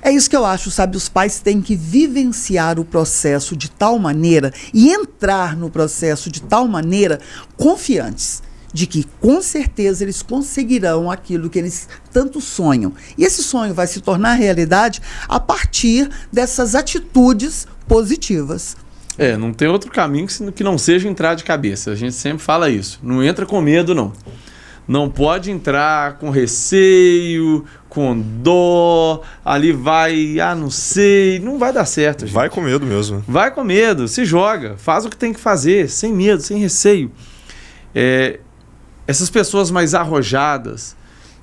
É isso que eu acho, sabe? Os pais têm que vivenciar o processo de tal maneira e entrar no processo de tal maneira confiantes de que, com certeza, eles conseguirão aquilo que eles tanto sonham. E esse sonho vai se tornar realidade a partir dessas atitudes positivas. Não tem outro caminho que não seja entrar de cabeça. A gente sempre fala isso. Não entra com medo, não. Não pode entrar com receio, com dó, ali vai, não sei, não vai dar certo. Gente. Vai com medo mesmo. Vai com medo, se joga, faz o que tem que fazer, sem medo, sem receio. Essas pessoas mais arrojadas,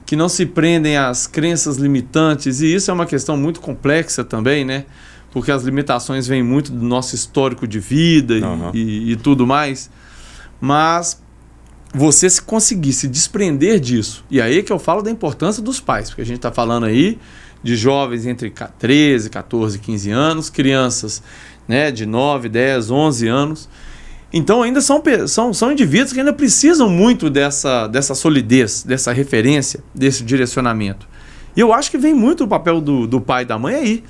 que não se prendem às crenças limitantes, e isso é uma questão muito complexa também, né? Porque as limitações vêm muito do nosso histórico de vida e tudo mais, mas você se conseguir se desprender disso, e aí que eu falo da importância dos pais, porque a gente está falando aí de jovens entre 13, 14, 15 anos, crianças, né, de 9, 10, 11 anos. Então ainda são indivíduos que ainda precisam muito dessa solidez, dessa referência, desse direcionamento. E eu acho que vem muito o papel do pai e da mãe aí.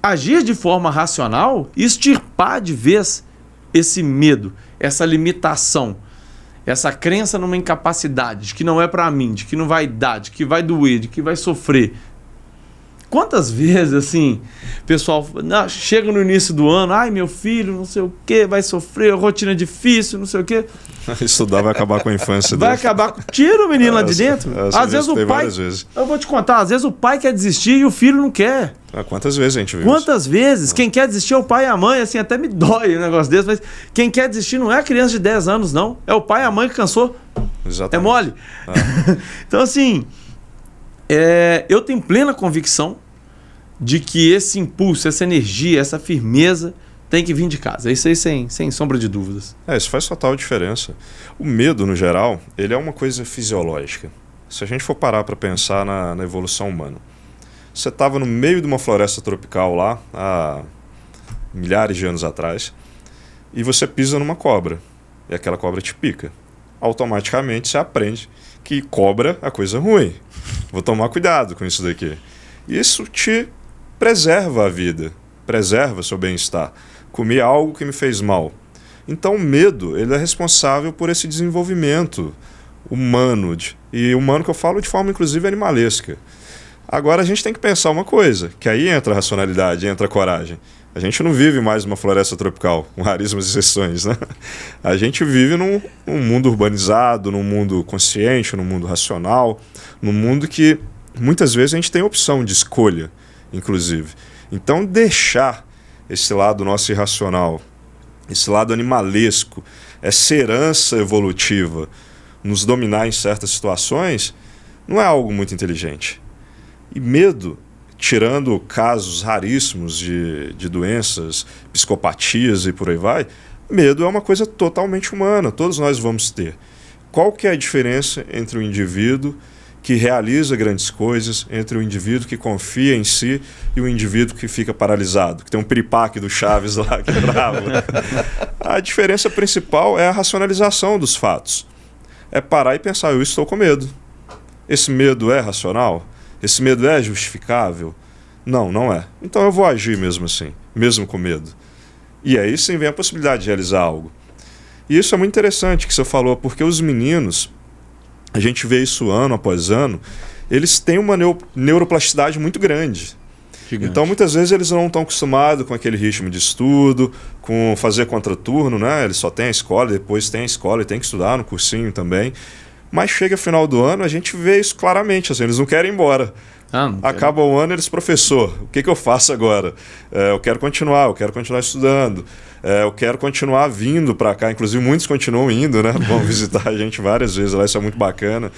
Agir de forma racional e extirpar de vez esse medo, essa limitação, essa crença numa incapacidade, de que não é para mim, de que não vai dar, de que vai doer, de que vai sofrer. Quantas vezes, assim, pessoal chega no início do ano, ai, meu filho, não sei o que, vai sofrer, rotina difícil, não sei o que. Estudar vai acabar com a infância vai dele. acabar com... Tira o menino lá de dentro. Às vezes o pai... Eu vou te contar, às vezes o pai quer desistir e o filho não quer. Quantas vezes a gente viu Quantas isso? vezes? Quem quer desistir é o pai e a mãe, assim, até me dói um negócio desse, mas quem quer desistir não é a criança de 10 anos, não. É o pai e a mãe que cansou. Exatamente. É mole. Então, assim, eu tenho plena convicção de que esse impulso, essa energia, essa firmeza tem que vir de casa. Isso aí sem sombra de dúvidas. Isso faz total diferença. O medo, no geral, ele é uma coisa fisiológica. Se a gente for parar para pensar na evolução humana. Você estava no meio de uma floresta tropical lá, há milhares de anos atrás, e você pisa numa cobra, e aquela cobra te pica. Automaticamente você aprende que cobra é coisa ruim. Vou tomar cuidado com isso daqui. Isso te preserva a vida, preserva seu bem-estar. Comi algo que me fez mal. Então o medo, ele é responsável por esse desenvolvimento humano, e humano que eu falo de forma inclusive animalesca. Agora a gente tem que pensar uma coisa, que aí entra a racionalidade, entra a coragem. A gente não vive mais numa floresta tropical, com raríssimas exceções, né? A gente vive num mundo urbanizado, num mundo consciente, num mundo racional, num mundo que muitas vezes a gente tem opção de escolha, inclusive. Então deixar esse lado nosso irracional, esse lado animalesco, essa herança evolutiva nos dominar em certas situações, não é algo muito inteligente. E medo, tirando casos raríssimos de doenças, psicopatias e por aí vai, medo é uma coisa totalmente humana, todos nós vamos ter. Qual que é a diferença entre o indivíduo que realiza grandes coisas, entre o indivíduo que confia em si e o indivíduo que fica paralisado, que tem um piripaque do Chaves lá que é bravo? A diferença principal é a racionalização dos fatos. É parar e pensar, eu estou com medo. Esse medo é racional? Esse medo é justificável? Não, não é. Então eu vou agir mesmo assim, mesmo com medo. E aí sim vem a possibilidade de realizar algo. E isso é muito interessante que você falou, porque os meninos, a gente vê isso ano após ano, eles têm uma neuroplasticidade muito grande. Gigante. Então muitas vezes eles não estão acostumados com aquele ritmo de estudo, com fazer contraturno, né? Eles só têm a escola, depois tem a escola e tem que estudar no cursinho também. Mas chega final do ano, a gente vê isso claramente, assim, eles não querem ir embora. Acaba o ano, eles, professor, o que eu faço agora? Eu quero continuar estudando, eu quero continuar vindo para cá, inclusive muitos continuam indo, né? Vão visitar a gente várias vezes lá, isso é muito bacana,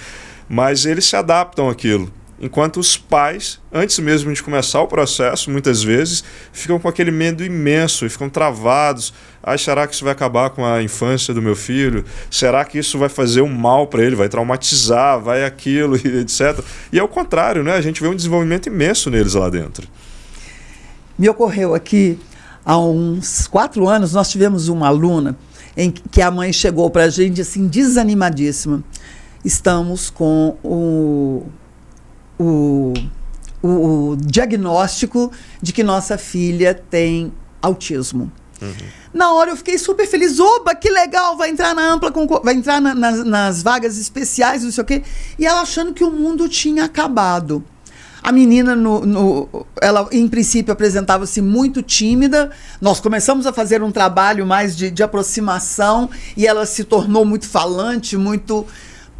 mas eles se adaptam àquilo. Enquanto os pais, antes mesmo de começar o processo, muitas vezes, ficam com aquele medo imenso e ficam travados. Será que isso vai acabar com a infância do meu filho? Será que isso vai fazer um mal para ele? Vai traumatizar, vai aquilo, etc. E é o contrário, né? A gente vê um desenvolvimento imenso neles lá dentro. Me ocorreu aqui, há uns 4 anos, nós tivemos uma aluna em que a mãe chegou para a gente assim, desanimadíssima. Estamos com o diagnóstico de que nossa filha tem autismo. Uhum. Na hora eu fiquei super feliz. Oba, que legal, vai entrar na ampla, vai entrar nas vagas especiais, não sei o quê. E ela achando que o mundo tinha acabado. A menina, ela em princípio apresentava-se muito tímida. Nós começamos a fazer um trabalho mais de aproximação e ela se tornou muito falante, muito...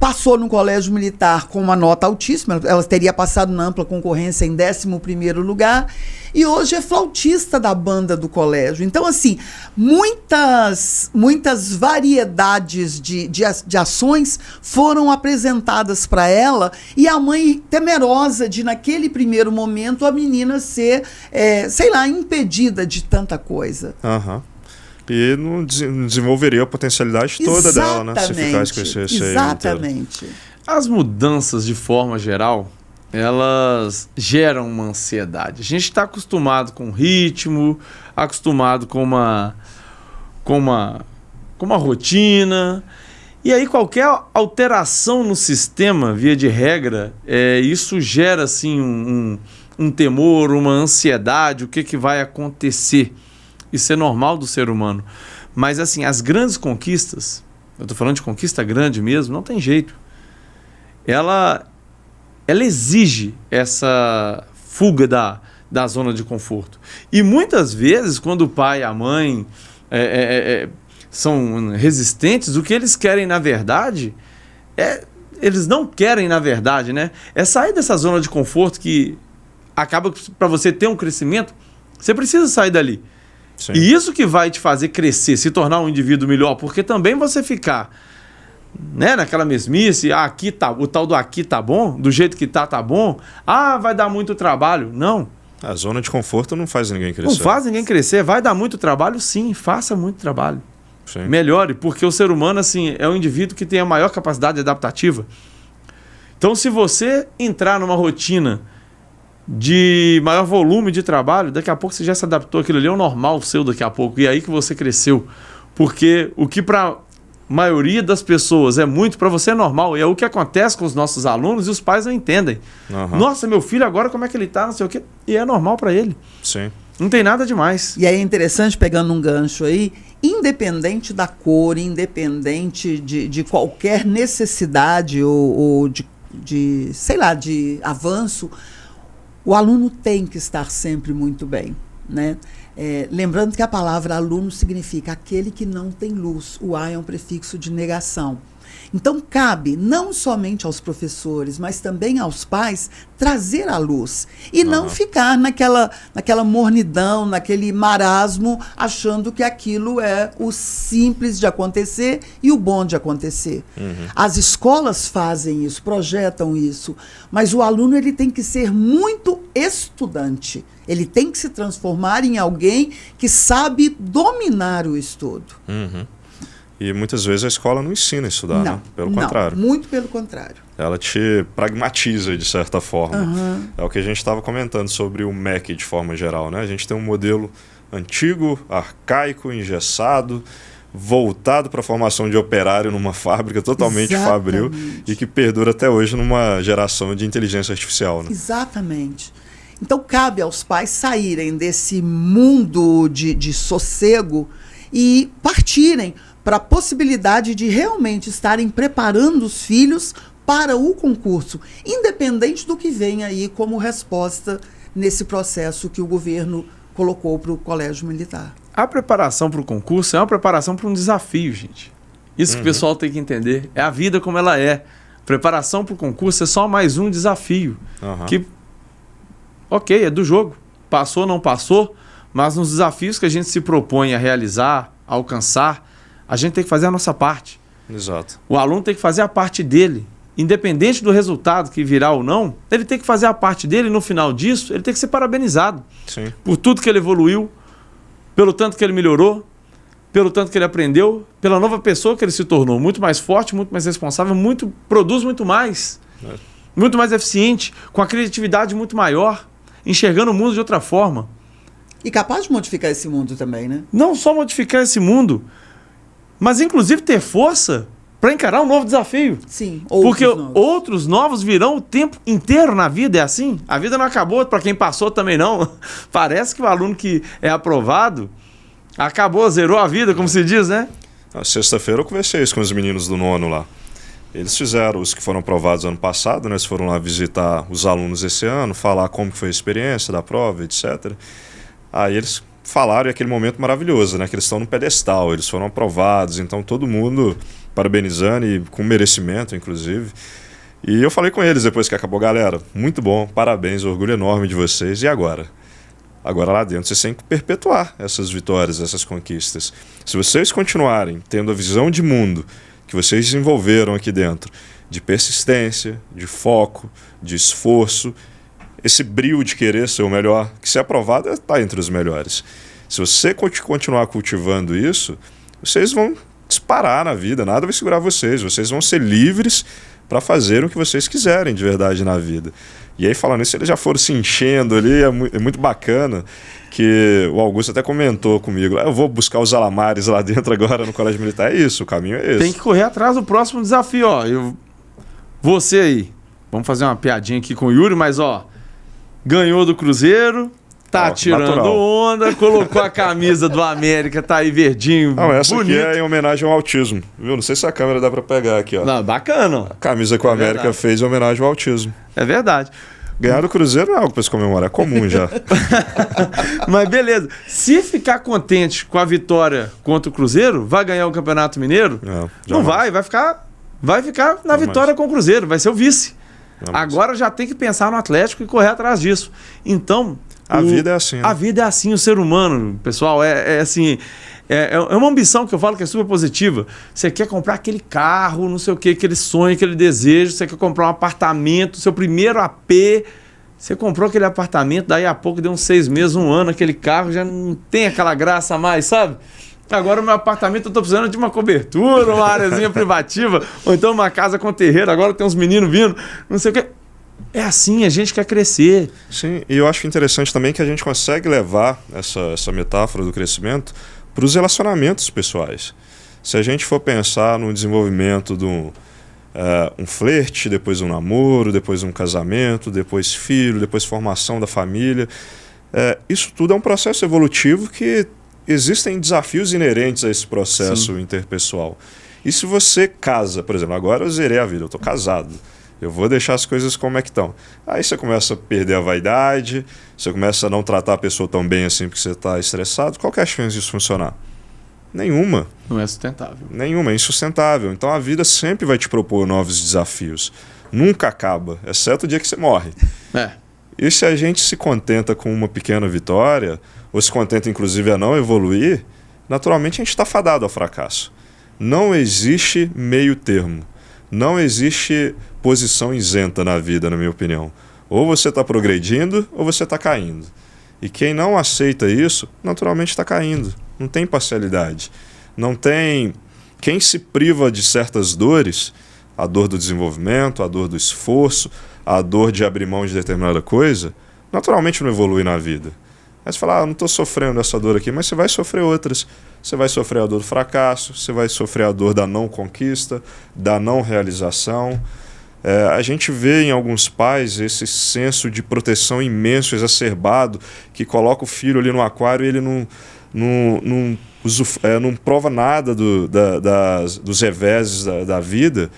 Passou no colégio militar com uma nota altíssima, ela teria passado na ampla concorrência em 11º lugar, e hoje é flautista da banda do colégio. Então, assim, muitas variedades de ações foram apresentadas para ela, e a mãe temerosa de, naquele primeiro momento, a menina ser, impedida de tanta coisa. Aham. E não desenvolveria a potencialidade toda dela, né? Se ficasse com esse receio. Exatamente. As mudanças, de forma geral, elas geram uma ansiedade. A gente está acostumado com ritmo, acostumado com uma rotina, E aí qualquer alteração no sistema, via de regra, isso gera assim um temor, uma ansiedade, o que vai acontecer. Isso é normal do ser humano. Mas assim, as grandes conquistas, eu estou falando de conquista grande mesmo, não tem jeito. Ela exige essa fuga da zona de conforto. E muitas vezes, quando o pai e a mãe são resistentes, o que eles querem, na verdade, eles não querem, na verdade, né? É sair dessa zona de conforto que acaba, para você ter um crescimento, você precisa sair dali. Sim. E isso que vai te fazer crescer, se tornar um indivíduo melhor, porque também você ficar, né, naquela mesmice, aqui tá, o tal do aqui tá bom, do jeito que tá bom, vai dar muito trabalho. Não. A zona de conforto não faz ninguém crescer. Não faz ninguém crescer. Vai dar muito trabalho? Sim, faça muito trabalho. Sim. Melhore, porque o ser humano assim, é o indivíduo que tem a maior capacidade adaptativa. Então, se você entrar numa rotina de maior volume de trabalho, daqui a pouco você já se adaptou, aquilo ali é o normal seu daqui a pouco, e é aí que você cresceu. Porque o que para a maioria das pessoas é muito, para você é normal, e é o que acontece com os nossos alunos e os pais não entendem. Uhum. Nossa, meu filho agora como é que ele tá, não sei o quê, e é normal para ele. Sim. Não tem nada demais. E aí é interessante, pegando um gancho aí, independente da cor, independente de qualquer necessidade ou de, sei lá, de avanço, o aluno tem que estar sempre muito bem, né? Lembrando que a palavra aluno significa aquele que não tem luz. O A é um prefixo de negação. Então, cabe não somente aos professores, mas também aos pais trazer a luz. E não ficar naquela mornidão, naquele marasmo, achando que aquilo é o simples de acontecer e o bom de acontecer. As escolas fazem isso, projetam isso, mas o aluno ele tem que ser muito estudante. Ele tem que se transformar em alguém que sabe dominar o estudo. E muitas vezes a escola não ensina a estudar, né? Pelo contrário. Muito pelo contrário. Ela te pragmatiza, de certa forma. É o que a gente estava comentando sobre o MEC de forma geral, né? A gente tem um modelo antigo, arcaico, engessado, voltado para a formação de operário numa fábrica totalmente fabril e que perdura até hoje numa geração de inteligência artificial, né? Exatamente. Então, cabe aos pais saírem desse mundo de sossego e partirem para a possibilidade de realmente estarem preparando os filhos para o concurso, independente do que vem aí como resposta nesse processo que o governo colocou para o Colégio Militar. A preparação para o concurso é uma preparação para um desafio, gente. Isso que o pessoal tem que entender. É a vida como ela é. Preparação para o concurso é só mais um desafio. Que, ok, é do jogo. Passou, não passou, mas nos desafios que a gente se propõe a realizar, a alcançar, a gente tem que fazer a nossa parte. Exato. O aluno tem que fazer a parte dele. Independente do resultado que virá ou não, ele tem que fazer a parte dele e no final disso, ele tem que ser parabenizado. Sim. Por tudo que ele evoluiu, pelo tanto que ele melhorou, pelo tanto que ele aprendeu, pela nova pessoa que ele se tornou. Muito mais forte, muito mais responsável, produz muito mais. Muito mais eficiente, com a criatividade muito maior, enxergando o mundo de outra forma. E capaz de modificar esse mundo também, né? Não só modificar esse mundo, mas inclusive ter força para encarar um novo desafio. Sim, porque outros novos virão o tempo inteiro na vida, é assim? A vida não acabou para quem passou também não. Parece que o aluno que é aprovado acabou, zerou a vida, como se diz, né? Na sexta-feira eu conversei isso com os meninos do nono lá. Eles fizeram, os que foram aprovados ano passado, né? Eles foram lá visitar os alunos esse ano, falar como foi a experiência da prova, etc. Aí eles falaram, e aquele momento maravilhoso, né? Que eles estão no pedestal, eles foram aprovados, então todo mundo parabenizando e com merecimento, inclusive. E eu falei com eles depois que acabou, galera, muito bom, parabéns, orgulho enorme de vocês, e agora? Agora lá dentro vocês têm que perpetuar essas vitórias, essas conquistas. Se vocês continuarem tendo a visão de mundo que vocês desenvolveram aqui dentro, de persistência, de foco, de esforço, esse brio de querer ser o melhor, que se aprovado está entre os melhores. Se você continuar cultivando isso, vocês vão disparar na vida, nada vai segurar vocês vão ser livres para fazer o que vocês quiserem de verdade na vida. E aí, falando isso, eles já foram se enchendo ali, é muito bacana, que o Augusto até comentou comigo, eu vou buscar os alamares lá dentro agora no Colégio Militar. É isso, o caminho é esse. Tem que correr atrás do próximo desafio, ó. Você aí, vamos fazer uma piadinha aqui com o Yuri, mas ó, ganhou do Cruzeiro, tá tirando natural. Onda, colocou a camisa do América, tá aí verdinho, Não, essa bonito. aqui é em homenagem ao autismo, viu? Não sei se a câmera dá pra pegar aqui, ó. Não, bacana. A camisa que o América verdade. fez em homenagem ao autismo. É verdade. Ganhar do Cruzeiro não é algo pra se comemorar, é comum já. Mas beleza, se ficar contente com a vitória contra o Cruzeiro, vai ganhar o Campeonato Mineiro? Não, Não vai ficar na vitória com o Cruzeiro, vai ser o vice. Jamais. Agora já tem que pensar no Atlético e correr atrás disso. Então, A vida é assim, né? A vida é assim, o ser humano, pessoal, é assim, é uma ambição que eu falo que é super positiva. Você quer comprar aquele carro, não sei o que, aquele sonho, aquele desejo, você quer comprar um apartamento, seu primeiro AP, você comprou aquele apartamento, daí a pouco deu uns 6 meses, 1 ano, aquele carro já não tem aquela graça a mais, sabe? Agora o meu apartamento eu tô precisando de uma cobertura, uma areazinha privativa, ou então uma casa com terreiro, agora tem uns meninos vindo, não sei o que. É assim, a gente quer crescer. Sim, e eu acho interessante também que a gente consegue levar essa metáfora do crescimento para os relacionamentos pessoais. Se a gente for pensar no desenvolvimento de um flerte, depois um namoro, depois um casamento, depois filho, depois formação da família, isso tudo é um processo evolutivo que existem desafios inerentes a esse processo interpessoal. E se você casa, por exemplo, agora eu zerei a vida, eu estou casado, eu vou deixar as coisas como é que estão. Aí você começa a perder a vaidade, você começa a não tratar a pessoa tão bem assim porque você está estressado. Qual que é a chance disso funcionar? Nenhuma. Não é sustentável. Nenhuma, é insustentável. Então a vida sempre vai te propor novos desafios. Nunca acaba, exceto o dia que você morre. E se a gente se contenta com uma pequena vitória, ou se contenta inclusive a não evoluir, naturalmente a gente está fadado ao fracasso. Não existe meio termo. Não existe posição isenta na vida, na minha opinião. Ou você está progredindo, ou você está caindo. E quem não aceita isso, naturalmente está caindo. Não tem parcialidade. Não tem... Quem se priva de certas dores, a dor do desenvolvimento, a dor do esforço, a dor de abrir mão de determinada coisa, naturalmente não evolui na vida. Aí você fala, não estou sofrendo essa dor aqui, mas você vai sofrer outras. Você vai sofrer a dor do fracasso, você vai sofrer a dor da não conquista, da não realização. A gente vê em alguns pais esse senso de proteção imenso, exacerbado, que coloca o filho ali no aquário e ele não prova nada dos reveses da vida.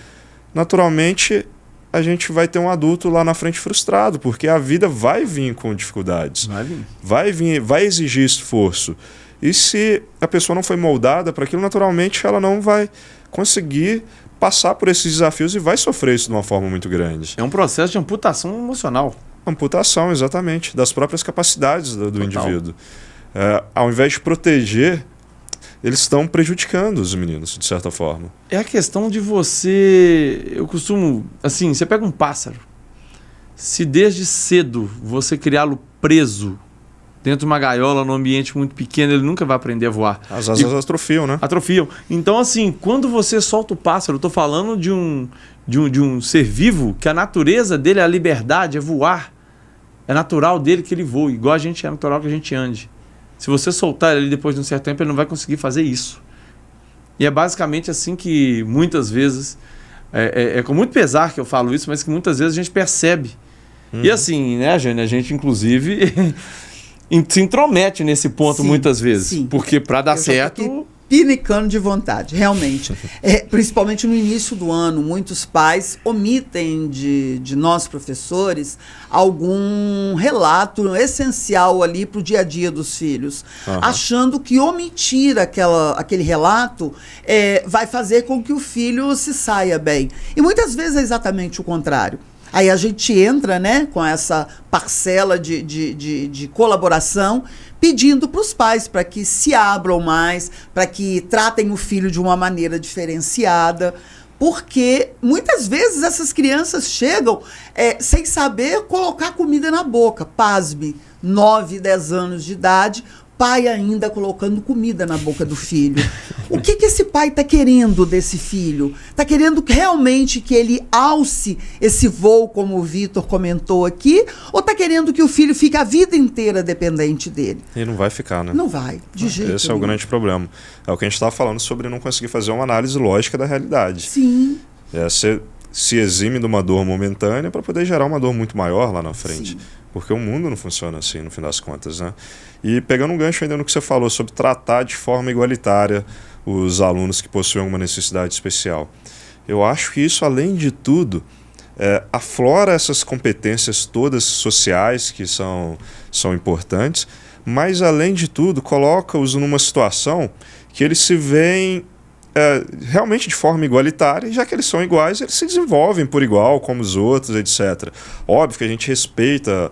Naturalmente, a gente vai ter um adulto lá na frente frustrado, porque a vida vai vir com dificuldades. Vai exigir esforço. E se a pessoa não foi moldada para aquilo, naturalmente ela não vai conseguir passar por esses desafios e vai sofrer isso de uma forma muito grande. É um processo de amputação emocional. Amputação, exatamente, das próprias capacidades do indivíduo. Ao invés de proteger, eles estão prejudicando os meninos, de certa forma. É a questão de você... Eu costumo... Assim, você pega um pássaro. Se desde cedo você criá-lo preso dentro de uma gaiola, num ambiente muito pequeno, ele nunca vai aprender a voar. As asas atrofiam, né? Atrofiam. Então, assim, quando você solta o pássaro, eu estou falando de um ser vivo que a natureza dele é a liberdade, é voar. É natural dele que ele voe, igual a gente é natural que a gente ande. Se você soltar ele ali depois de um certo tempo, ele não vai conseguir fazer isso. E é basicamente assim que muitas vezes, é com muito pesar que eu falo isso, mas que muitas vezes a gente percebe. E assim, né, Jane, a gente inclusive se intromete nesse ponto muitas vezes. Sim. Porque para dar certo... Pinicando de vontade, realmente. Principalmente no início do ano, muitos pais omitem de nós professores algum relato essencial ali para o dia a dia dos filhos, achando que omitir aquele relato vai fazer com que o filho se saia bem. E muitas vezes é exatamente o contrário. Aí a gente entra, né, com essa parcela de colaboração, pedindo para os pais para que se abram mais, para que tratem o filho de uma maneira diferenciada, porque muitas vezes essas crianças chegam sem saber colocar comida na boca. Pasme, 9, 10 anos de idade, pai ainda colocando comida na boca do filho. O que esse pai está querendo desse filho? Está querendo realmente que ele alce esse voo, como o Vitor comentou aqui, ou está querendo que o filho fique a vida inteira dependente dele? E não vai ficar, né? Não vai, de jeito Esse é o grande problema. É o que a gente estava falando sobre não conseguir fazer uma análise lógica da realidade. Sim. Você se exime de uma dor momentânea para poder gerar uma dor muito maior lá na frente. Sim. Porque o mundo não funciona assim, no fim das contas, né? E pegando um gancho ainda no que você falou sobre tratar de forma igualitária os alunos que possuem uma necessidade especial. Eu acho que isso, além de tudo, aflora essas competências todas sociais que são importantes, mas, além de tudo, coloca-os numa situação que eles se veem realmente de forma igualitária, e já que eles são iguais, eles se desenvolvem por igual, como os outros, etc. Óbvio que a gente respeita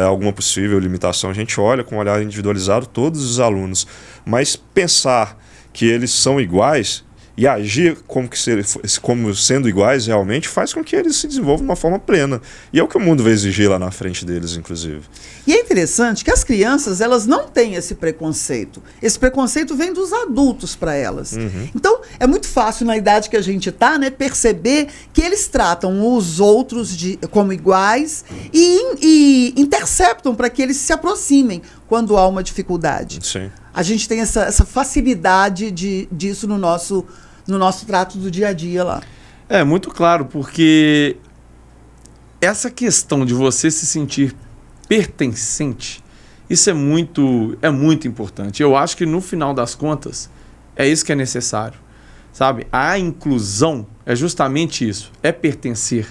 alguma possível limitação, a gente olha com um olhar individualizado todos os alunos, mas pensar que eles são iguais e agir como sendo iguais realmente faz com que eles se desenvolvam de uma forma plena. E é o que o mundo vai exigir lá na frente deles, inclusive. E é interessante que as crianças, elas não têm esse preconceito. Esse preconceito vem dos adultos para elas. Uhum. Então, é muito fácil, na idade que a gente está, né, perceber que eles tratam os outros como iguais e interceptam para que eles se aproximem quando há uma dificuldade. Sim. A gente tem essa facilidade disso no nosso trato do dia a dia lá. É muito claro, porque essa questão de você se sentir pertencente, isso é muito importante. Eu acho que no final das contas é isso que é necessário, sabe? A inclusão é justamente isso, é pertencer,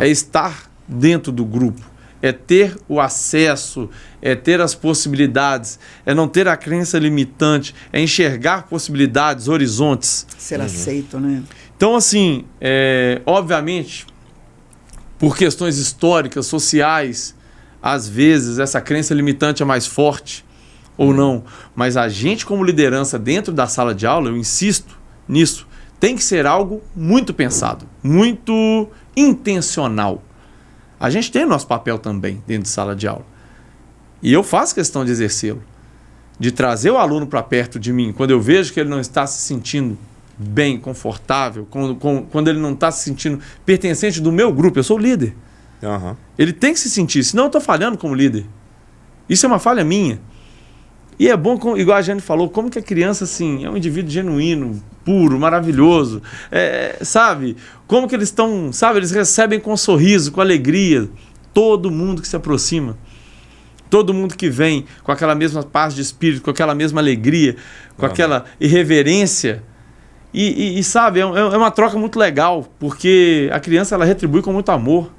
é estar dentro do grupo, é ter o acesso, é ter as possibilidades, é não ter a crença limitante, é enxergar possibilidades, horizontes. Ser aceito, né? Então, assim, obviamente, por questões históricas, sociais, às vezes essa crença limitante é mais forte ou não, mas a gente como liderança dentro da sala de aula, eu insisto nisso, tem que ser algo muito pensado, muito intencional. A gente tem nosso papel também dentro de sala de aula. E eu faço questão de exercê-lo. De trazer o aluno para perto de mim, quando eu vejo que ele não está se sentindo bem, confortável, quando ele não está se sentindo pertencente do meu grupo, eu sou o líder. Uhum. Ele tem que se sentir, senão eu estou falhando como líder. Isso é uma falha minha. E é bom, igual a Jane falou, como que a criança assim, é um indivíduo genuíno, puro, maravilhoso, sabe? Como que eles estão, sabe? Eles recebem com sorriso, com alegria, todo mundo que se aproxima, todo mundo que vem com aquela mesma paz de espírito, com aquela mesma alegria, com aquela irreverência. E sabe, é uma troca muito legal, porque a criança ela retribui com muito amor,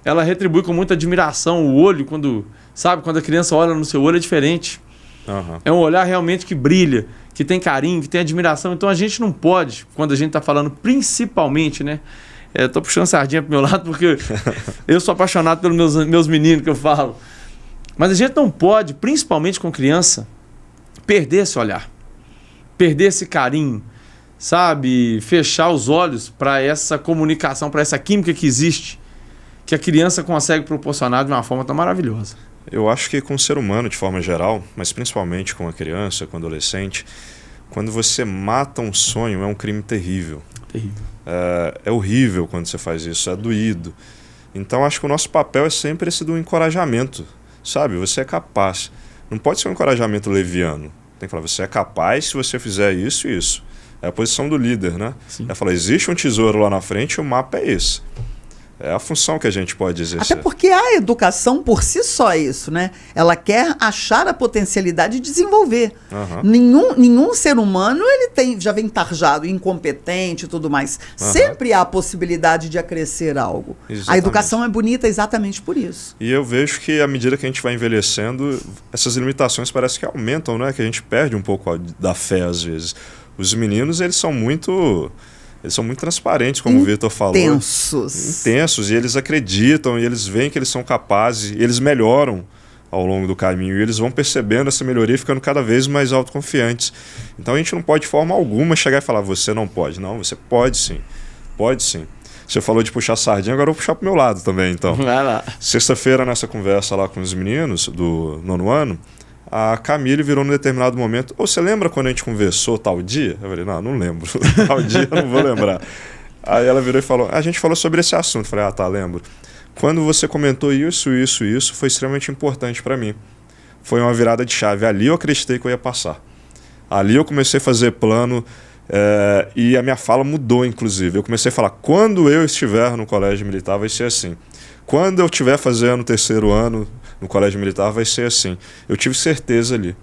ela retribui com muita admiração. O olho, quando a criança olha no seu olho, é diferente. É um olhar realmente que brilha, que tem carinho, que tem admiração. Então a gente não pode, quando a gente está falando principalmente, né? Estou puxando sardinha pro meu lado porque eu sou apaixonado pelos meus meninos que eu falo. Mas a gente não pode, principalmente com criança, perder esse olhar, perder esse carinho, sabe? Fechar os olhos para essa comunicação, para essa química que existe, que a criança consegue proporcionar de uma forma tão maravilhosa. Eu acho que com o ser humano de forma geral, mas principalmente com a criança, com o adolescente, quando você mata um sonho é um crime terrível. Terrível. É horrível quando você faz isso, é doído. Então acho que o nosso papel é sempre esse do encorajamento, sabe? Você é capaz. Não pode ser um encorajamento leviano. Tem que falar, você é capaz se você fizer isso e isso. É a posição do líder, né? Sim. É falar, existe um tesouro lá na frente e o mapa é esse. É a função que a gente pode exercer. Até porque a educação por si só é isso, né? Ela quer achar a potencialidade e desenvolver. Nenhum ser humano já vem tarjado, incompetente e tudo mais. Sempre há a possibilidade de acrescer algo. Exatamente. A educação é bonita exatamente por isso. E eu vejo que à medida que a gente vai envelhecendo, essas limitações parece que aumentam, né? Que a gente perde um pouco da fé às vezes. Os meninos, eles são muito transparentes, como o Vitor falou. Intensos, e eles acreditam, e eles veem que eles são capazes, e eles melhoram ao longo do caminho, e eles vão percebendo essa melhoria e ficando cada vez mais autoconfiantes. Então a gente não pode de forma alguma chegar e falar, você não pode. Não, você pode sim, pode sim. Você falou de puxar sardinha, agora eu vou puxar pro meu lado também, então. Vai lá. Sexta-feira, nessa conversa lá com os meninos do 9º ano, A Camille virou num determinado momento, você lembra quando a gente conversou tal dia? Eu falei, não lembro. Tal dia eu não vou lembrar. Aí ela virou e falou, a gente falou sobre esse assunto. Eu falei, tá, lembro. Quando você comentou isso, foi extremamente importante para mim. Foi uma virada de chave. Ali eu acreditei que eu ia passar. Ali eu comecei a fazer plano e a minha fala mudou, inclusive. Eu comecei a falar, quando eu estiver no colégio militar vai ser assim. Quando eu estiver fazendo o 3º ano no colégio militar vai ser assim. Eu tive certeza ali.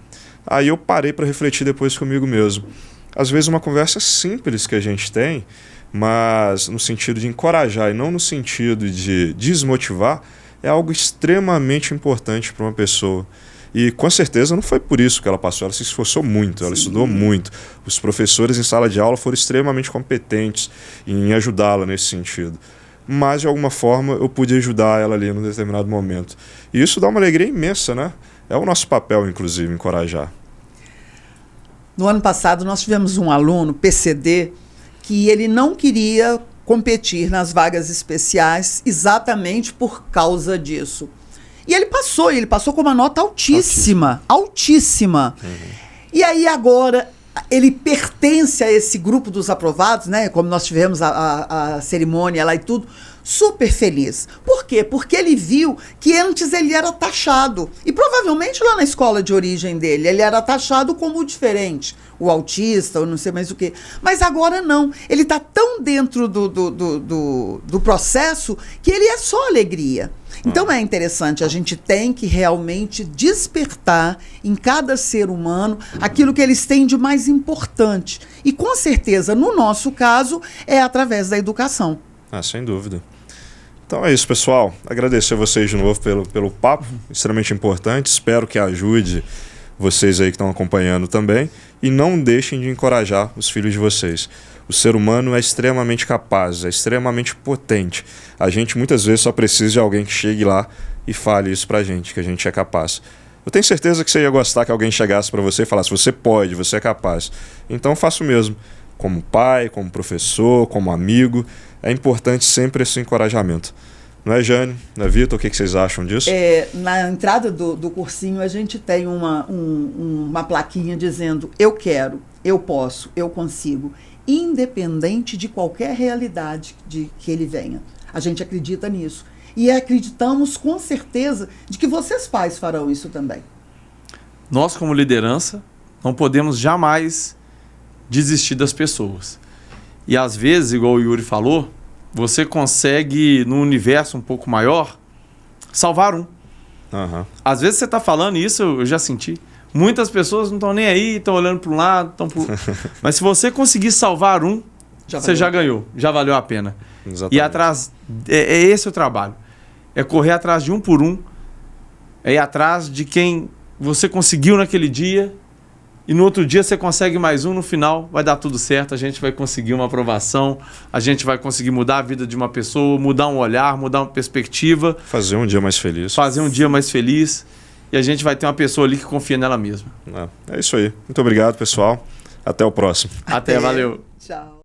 Aí eu parei para refletir depois comigo mesmo. Às vezes uma conversa simples que a gente tem, mas no sentido de encorajar e não no sentido de desmotivar, é algo extremamente importante para uma pessoa. E com certeza não foi por isso que ela passou, ela se esforçou muito, ela estudou muito. Os professores em sala de aula foram extremamente competentes em ajudá-la nesse sentido. Mas de alguma forma eu pude ajudar ela ali num determinado momento. E isso dá uma alegria imensa, né? É o nosso papel, inclusive, encorajar. No ano passado nós tivemos um aluno, PCD, que ele não queria competir nas vagas especiais exatamente por causa disso. E ele passou com uma nota altíssima. E aí agora ele pertence a esse grupo dos aprovados, né? Como nós tivemos a cerimônia lá e tudo, super feliz. Por quê? Porque ele viu que antes ele era taxado. E provavelmente lá na escola de origem dele, ele era taxado como o diferente, o autista, ou não sei mais o quê. Mas agora não. Ele está tão dentro do processo que ele é só alegria. Então é interessante, a gente tem que realmente despertar em cada ser humano aquilo que eles têm de mais importante. E com certeza, no nosso caso, é através da educação. Sem dúvida. Então é isso, pessoal. Agradecer a vocês de novo pelo papo, extremamente importante. Espero que ajude vocês aí que estão acompanhando também. E não deixem de encorajar os filhos de vocês. O ser humano é extremamente capaz, é extremamente potente. A gente muitas vezes só precisa de alguém que chegue lá e fale isso pra gente, que a gente é capaz. Eu tenho certeza que você ia gostar que alguém chegasse para você e falasse, você pode, você é capaz. Então faça o mesmo. Como pai, como professor, como amigo, é importante sempre esse encorajamento. Não é, Jane? Não é, Vitor? O que vocês acham disso? Na entrada do cursinho, a gente tem uma plaquinha dizendo, eu quero, eu posso, eu consigo, independente de qualquer realidade que ele venha. A gente acredita nisso. E acreditamos com certeza de que vocês pais farão isso também. Nós, como liderança, não podemos jamais desistir das pessoas. E às vezes, igual o Yuri falou, você consegue, num universo um pouco maior, salvar um. Às vezes você está falando isso, eu já senti. Muitas pessoas não estão nem aí, estão olhando para um lado, estão para mas se você conseguir salvar um, você já ganhou, já valeu a pena. Exatamente. E atrás, é esse o trabalho. É correr atrás de um por um, é ir atrás de quem você conseguiu naquele dia, e no outro dia você consegue mais um, no final vai dar tudo certo, a gente vai conseguir uma aprovação, a gente vai conseguir mudar a vida de uma pessoa, mudar um olhar, mudar uma perspectiva. Fazer um dia mais feliz. Fazer um dia mais feliz. E a gente vai ter uma pessoa ali que confia nela mesma. É isso aí. Muito obrigado, pessoal. Até o próximo. Até valeu. Tchau.